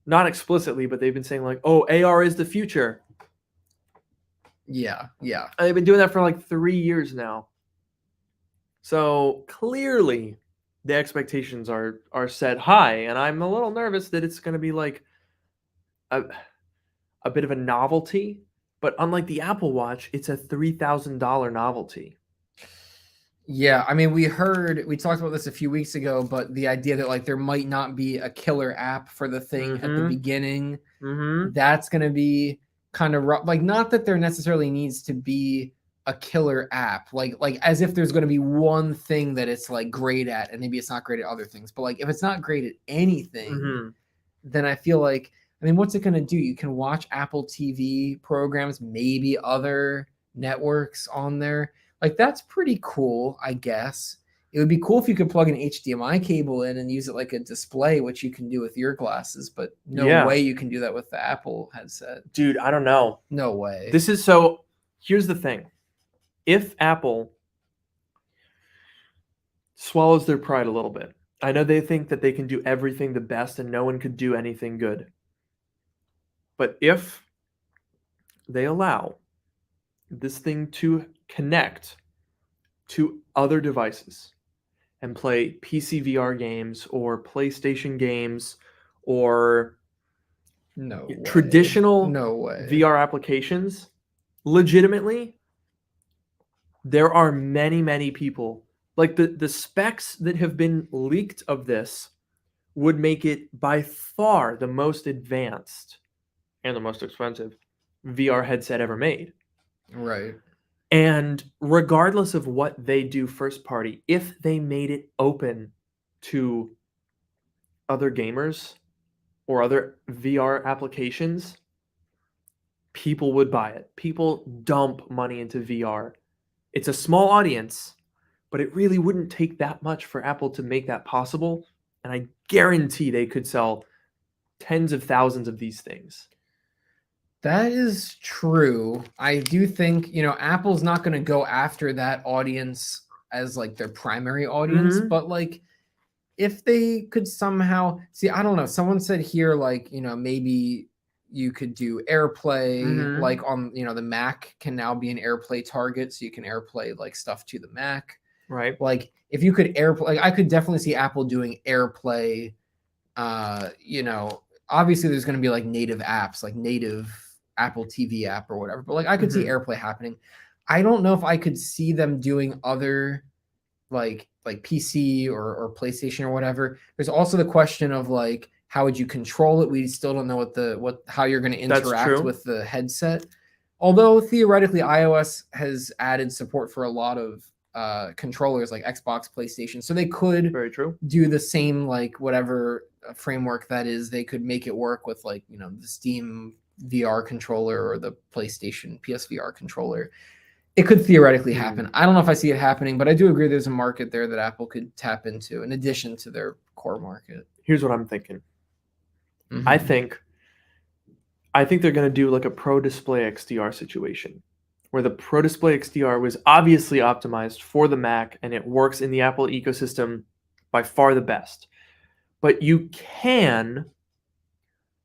not explicitly, but they've been saying like, oh, AR is the future. Yeah, yeah. And they've been doing that for like 3 years now. So clearly the expectations are set high, and I'm a little nervous that it's going to be like a bit of a novelty. But unlike the Apple Watch, it's a $3,000 novelty. Yeah, I mean, we talked about this a few weeks ago, but the idea that like there might not be a killer app for the thing at the beginning, that's going to be kind of rough. Like, not that there necessarily needs to be a killer app, like as if there's going to be one thing that it's like great at, and maybe it's not great at other things. But like, if it's not great at anything, then I feel like, I mean, what's it going to do? You can watch Apple TV programs, maybe other networks on there. Like that's pretty cool, I guess. It would be cool if you could plug an HDMI cable in and use it like a display, which you can do with your glasses, but no way you can do that with the Apple headset. Dude, I don't know. No way. Here's the thing. If Apple swallows their pride a little bit, I know they think that they can do everything the best and no one could do anything good. But if they allow this thing to connect to other devices and play PC VR games or PlayStation games or traditional VR applications, legitimately, there are many, many people. Like the specs that have been leaked of this would make it by far the most advanced and the most expensive VR headset ever made. Right. And regardless of what they do first party, if they made it open to other gamers or other VR applications, people would buy it. People dump money into VR. It's a small audience, but it really wouldn't take that much for Apple to make that possible. And I guarantee they could sell tens of thousands of these things. That is true. I do think, Apple's not going to go after that audience as like their primary audience, but like if they could somehow see, I don't know, someone said here, like, maybe you could do AirPlay, like on, the Mac can now be an AirPlay target. So you can AirPlay like stuff to the Mac. Right. Like if you could AirPlay, like I could definitely see Apple doing AirPlay, obviously there's going to be like native apps, like native Apple TV app or whatever, but like I could see AirPlay happening. I don't know if I could see them doing other like PC or PlayStation or whatever. There's also the question of like, how would you control it? We still don't know how you're going to interact with the headset. Although theoretically iOS has added support for a lot of controllers like Xbox, PlayStation, so they could do the same like whatever framework that is. They could make it work with like the Steam VR controller or the PlayStation PSVR controller. It could theoretically happen. I don't know if I see it happening, but I do agree there's a market there that Apple could tap into in addition to their core market. Here's what I'm thinking. I think they're going to do like a Pro Display XDR situation where the Pro Display XDR was obviously optimized for the Mac and it works in the Apple ecosystem by far the best. But you can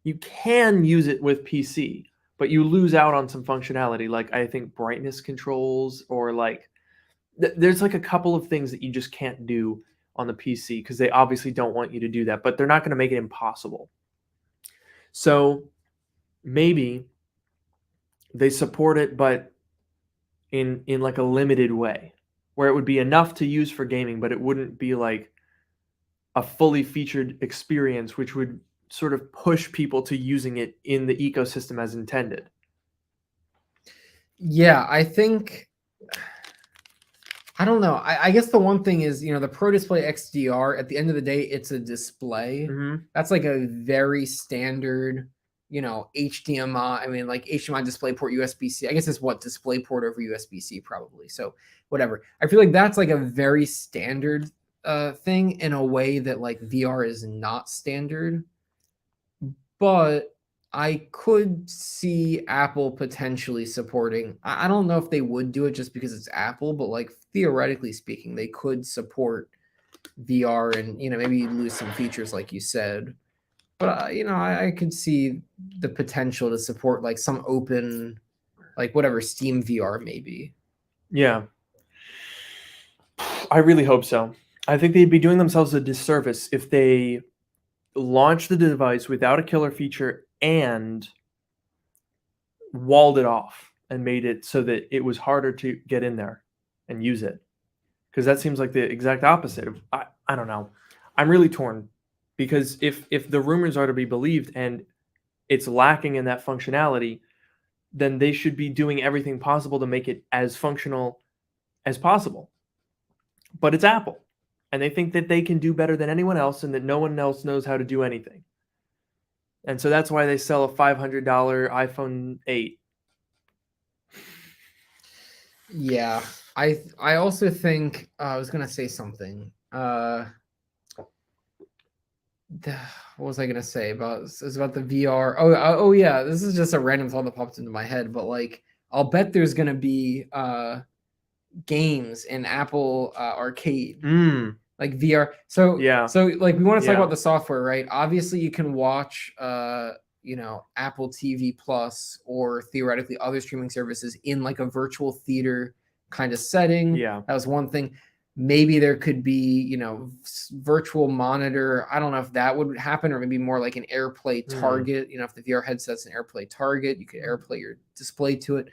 use it with PC, but you lose out on some functionality, like I think brightness controls or like there's like a couple of things that you just can't do on the PC because they obviously don't want you to do that, but they're not going to make it impossible. So maybe they support it, but in like a limited way, where it would be enough to use for gaming, but it wouldn't be like a fully featured experience, which would sort of push people to using it in the ecosystem as intended. Yeah, I think I don't know. I guess the one thing is, the Pro Display XDR, at the end of the day, it's a display. Mm-hmm. That's like a very standard, HDMI. I mean, like HDMI DisplayPort USB-C. I guess it's what DisplayPort over USB-C probably. So whatever. I feel like that's like a very standard thing in a way that like VR is not standard. But I could see Apple potentially supporting. I don't know if they would do it just because it's Apple, but like theoretically speaking, they could support VR and maybe lose some features like you said. But I could see the potential to support like some open, like whatever Steam VR maybe. Yeah, I really hope so. I think they'd be doing themselves a disservice if they launched the device without a killer feature and walled it off and made it so that it was harder to get in there and use it. Because that seems like the exact opposite of I don't know. I'm really torn because if the rumors are to be believed and it's lacking in that functionality, then they should be doing everything possible to make it as functional as possible. But it's Apple, and they think that they can do better than anyone else and that no one else knows how to do anything. And so that's why they sell a $500 iPhone 8. Yeah, I also think I was gonna say something. What was I gonna say about? It was about the VR. Oh yeah, this is just a random thought that popped into my head. But like, I'll bet there's gonna be games in Apple Arcade, like VR. So Yeah. So like we want to talk Yeah. about the software, right? Obviously, you can watch Apple TV Plus or theoretically other streaming services in like a virtual theater kind of setting. Yeah. That was one thing. Maybe there could be, virtual monitor. I don't know if that would happen, or maybe more like an AirPlay target. If the VR headset's an AirPlay target, you could AirPlay your display to it.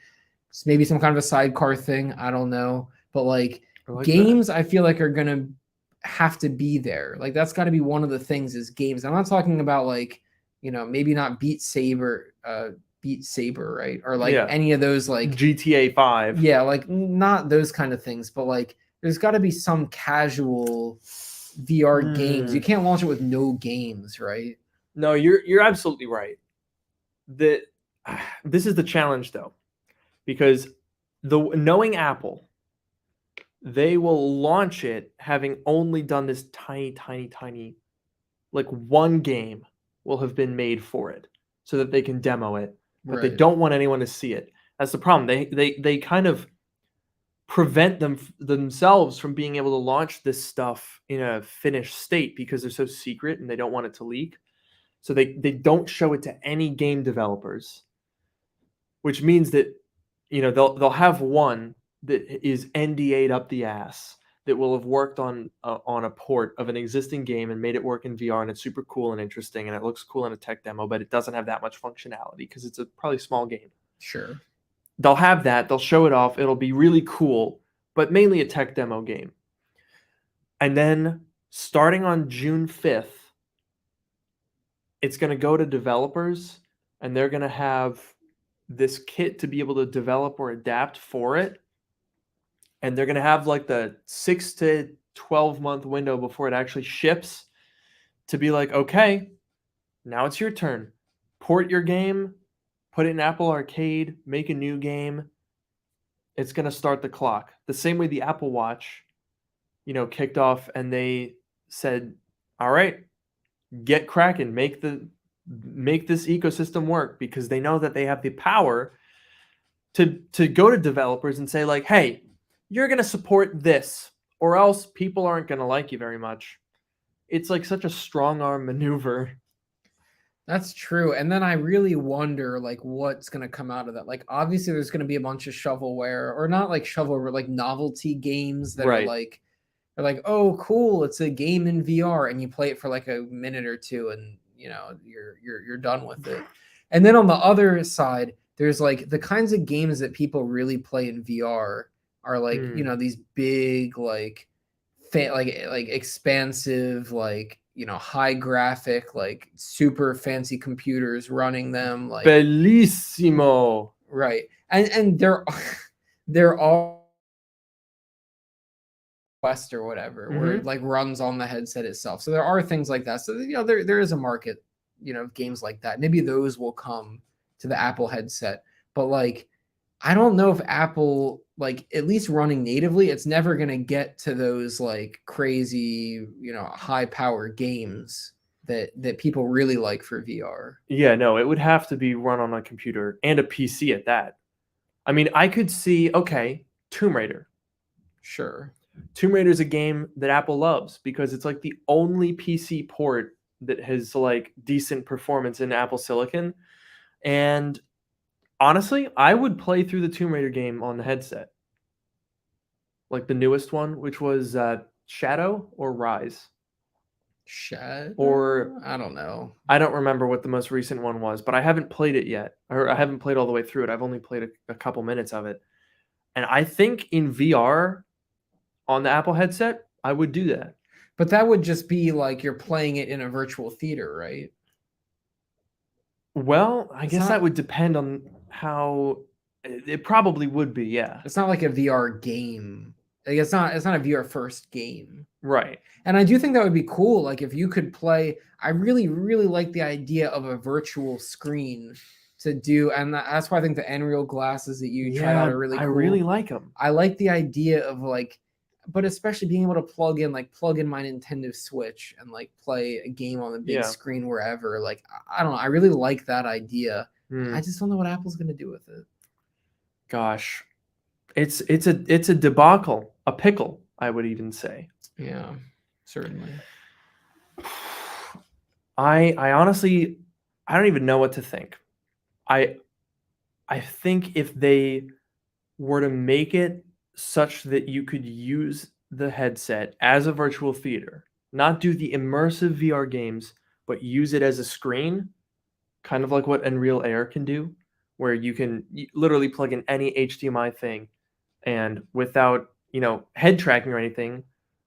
It's maybe some kind of a sidecar thing. I don't know. But like games, that I feel like are going to have to be there. Like that's got to be one of the things is games. I'm not talking about like, maybe not Beat Saber, right? Or like any of those like GTA 5. Yeah, like not those kind of things, but like there's got to be some casual VR games. You can't launch it with no games, right? No, you're absolutely right. This is the challenge though, because knowing Apple, they will launch it having only done this tiny, like one game will have been made for it, so that they can demo it, but they don't want anyone to see it. That's the problem. They kind of prevent themselves from being able to launch this stuff in a finished state because they're so secret and they don't want it to leak. So they don't show it to any game developers, which means that they'll have one that is NDA'd up the ass that will have worked on a port of an existing game and made it work in VR, and it's super cool and interesting and it looks cool in a tech demo, but it doesn't have that much functionality because it's a probably small game. Sure. They'll have that. They'll show it off. It'll be really cool, but mainly a tech demo game. And then starting on June 5th, it's going to go to developers, and they're going to have this kit to be able to develop or adapt for it. And they're going to have like the 6 to 12 month window before it actually ships to be like, okay, now it's your turn. Port your game. Put it in Apple Arcade, make a new game. It's going to start the clock. The same way the Apple Watch, kicked off and they said, all right, get cracking, make this ecosystem work, because they know that they have the power to go to developers and say like, hey, you're going to support this or else people aren't going to like you very much. It's like such a strong arm maneuver. That's true. And then I really wonder like what's going to come out of that. Like obviously there's going to be a bunch of shovelware, or not like shovelware, but like novelty games that Right. are like, "Oh, cool, it's a game in VR," and you play it for like a minute or two and, you're done with it. And then on the other side, there's like the kinds of games that people really play in VR are like, these big like like expansive, like, high graphic, like super fancy computers running them, like Bellissimo. right. And they're all Quest or whatever, where it like runs on the headset itself. So there are things like that. So there is a market, of games like that. Maybe those will come to the Apple headset. But like I don't know if Apple, like at least running natively, it's never gonna get to those like crazy, high power games that people really like for VR. Yeah, no, it would have to be run on a computer and a PC at that. I mean, I could see, okay, Tomb Raider. Sure. Tomb Raider is a game that Apple loves because it's like the only PC port that has like decent performance in Apple Silicon. And honestly, I would play through the Tomb Raider game on the headset. Like the newest one, which was Shadow or Rise. Shadow? Or I don't know. I don't remember what the most recent one was, but I haven't played it yet. Or I haven't played all the way through it. I've only played a couple minutes of it. And I think in VR on the Apple headset, I would do that. But that would just be like you're playing it in a virtual theater, right? Well, I It's guess not- that would depend on how it probably would be, yeah. It's not like a VR game. Like it's not a VR first game. Right. And I do think that would be cool. Like if you could play, I really, really like the idea of a virtual screen to do, and that's why I think the Nreal glasses that you tried out are really cool. I really like them. I like the idea of like, but especially being able to plug in my Nintendo Switch and like play a game on the big screen wherever. Like I don't know, I really like that idea. I just don't know what Apple's gonna do with it. Gosh, it's a debacle, a pickle, I would even say. Yeah, certainly. I honestly, I don't even know what to think. I think if they were to make it such that you could use the headset as a virtual theater, not do the immersive VR games, but use it as a screen, kind of like what Unreal Air can do, where you can literally plug in any HDMI thing and without, head tracking or anything,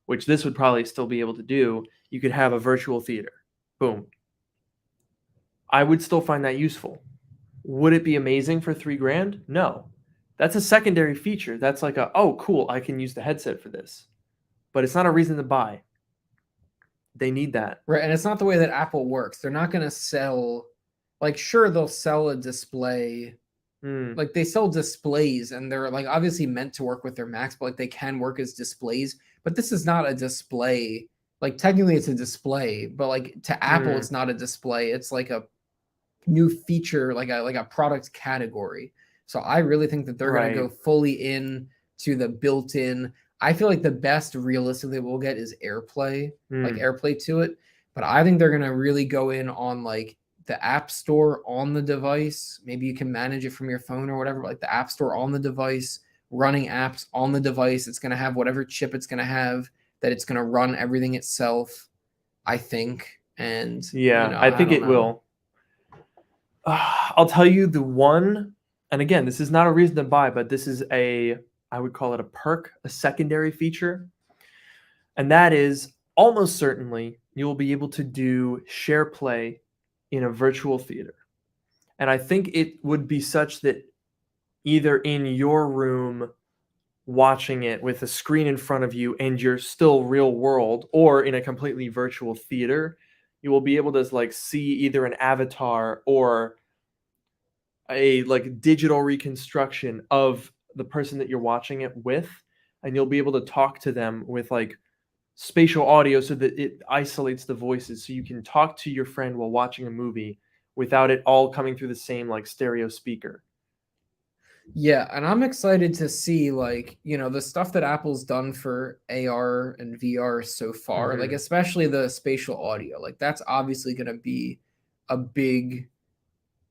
which this would probably still be able to do, you could have a virtual theater. Boom. I would still find that useful. Would it be amazing for $3,000? No. That's a secondary feature. That's like oh, cool, I can use the headset for this. But it's not a reason to buy. They need that. Right, and it's not the way that Apple works. They're not going to sell, like, sure, they'll sell a display. Like, they sell displays, and they're, like, obviously meant to work with their Macs, but, like, they can work as displays. But this is not a display. Like, technically, it's a display, but, like, to Apple, it's not a display. It's, like, a new feature, like a product category. So I really think that they're going to go fully in to the built-in. I feel like the best realistically we'll get is AirPlay, like AirPlay to it. But I think they're going to really go in on like the App Store on the device. Maybe you can manage it from your phone or whatever, but like the App Store on the device, running apps on the device. It's going to have whatever chip it's going to have, that it's going to run everything itself, I think. And yeah, I think it will. I'll tell you the one, and again, this is not a reason to buy, but this is I would call it a perk, a secondary feature. And that is almost certainly you will be able to do share play in a virtual theater. And I think it would be such that either in your room watching it with a screen in front of you and you're still real world, or in a completely virtual theater, you will be able to like see either an avatar or a like digital reconstruction of the person that you're watching it with, and you'll be able to talk to them with like spatial audio so that it isolates the voices, so you can talk to your friend while watching a movie without it all coming through the same like stereo speaker. Yeah, and I'm excited to see like, the stuff that Apple's done for AR and VR so far, like especially the spatial audio. Like that's obviously going to be a big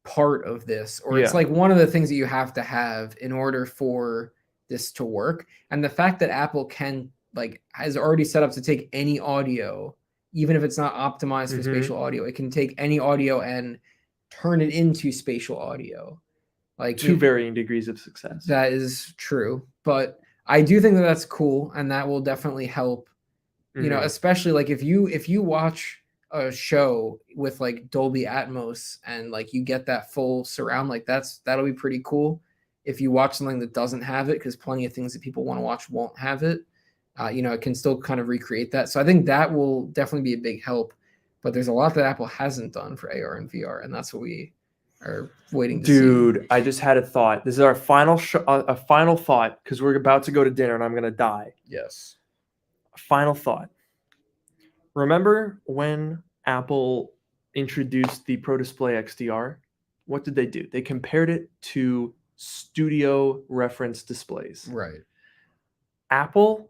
part of this, or it's Yeah. like one of the things that you have to have in order for this to work. And the fact that Apple has already set up to take any audio, even if it's not optimized for spatial audio, it can take any audio and turn it into spatial audio. Like Two varying degrees of success. That is true, but I do think that that's cool, and that will definitely help. You know, especially like if you watch a show with like Dolby Atmos and like you get that full surround, like that'll be pretty cool. If you watch something that doesn't have it, because plenty of things that people want to watch won't have it, it can still kind of recreate that. So I think that will definitely be a big help. But there's a lot that Apple hasn't done for AR and VR, and that's what we are waiting to see. Dude, I just had a thought. This is our final thought, because we're about to go to dinner and I'm gonna die. Yes. Final thought. Remember when Apple introduced the Pro Display XDR? What did they do? They compared it to studio reference displays. Right. Apple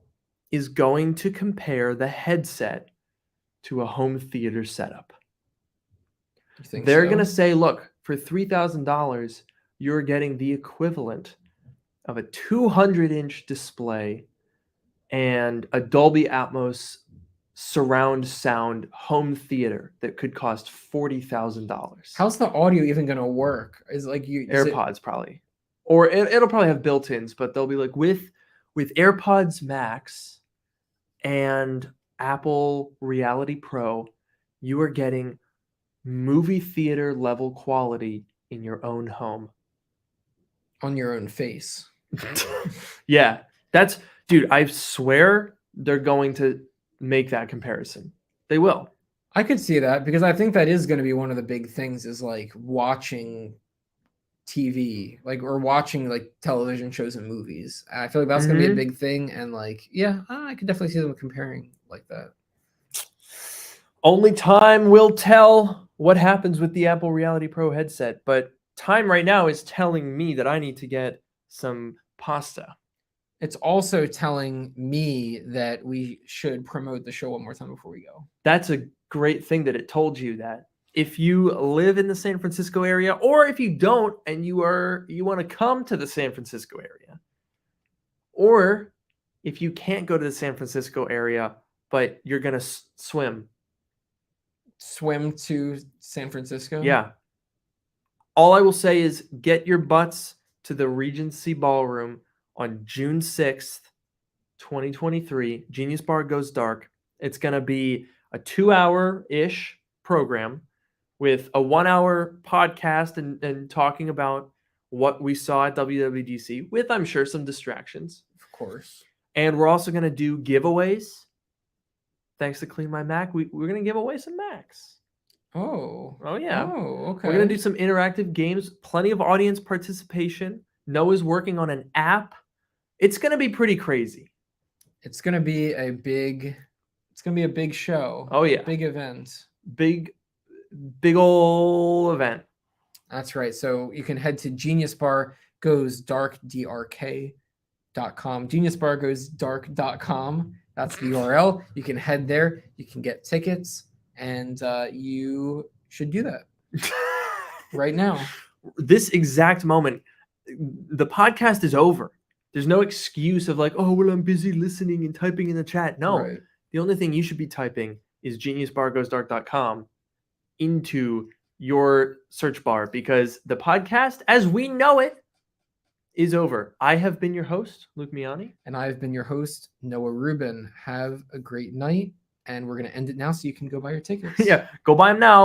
is going to compare the headset to a home theater setup. You think They're so? going to say, look, for $3,000, you're getting the equivalent of a 200-inch display and a Dolby Atmos surround sound home theater that could cost $40,000. How's the audio even going to work? Is like AirPods probably, or it'll probably have built-ins, but they'll be like with AirPods Max and Apple Reality Pro, you are getting movie theater level quality in your own home. On your own face. Yeah, dude, I swear they're going to make that comparison. They will. I could see that, because I think that is going to be one of the big things, is like watching TV, like, or watching like television shows and movies. I feel like that's going to be a big thing. And like, yeah, I could definitely see them comparing like that. Only time will tell what happens with the Apple Reality Pro headset, but time right now is telling me that I need to get some pasta. It's also telling me that we should promote the show one more time before we go. That's a great thing that it told you that. If you live in the San Francisco area, or if you don't and you want to come to the San Francisco area, or if you can't go to the San Francisco area, but you're going to swim to San Francisco? Yeah. All I will say is get your butts to the Regency Ballroom on June 6th, 2023. Genius Bar Goes Dark. It's going to be a 2-hour-ish program with a 1-hour podcast and talking about what we saw at WWDC with, I'm sure, some distractions. Of course. And we're also going to do giveaways. Thanks to Clean My Mac, we're going to give away some Macs. Oh yeah. Oh, okay. We're going to do some interactive games, plenty of audience participation. Noah's working on an app. It's going to be pretty crazy. It's going to be a big show. Oh, yeah. Big event. Big ol' event. That's right. So you can head to geniusbargoesdark.com. Geniusbargoesdark.com. That's the URL. You can head there. You can get tickets, and you should do that right now. This exact moment, the podcast is over. There's no excuse of like, oh, well, I'm busy listening and typing in the chat. No, Right. The only thing you should be typing is geniusbargoesdark.com into your search bar, because the podcast, as we know it, is over. I have been your host, Luke Miani. And I've been your host, Noah Rubin. Have a great night. And we're going to end it now so you can go buy your tickets. Yeah, go buy them now.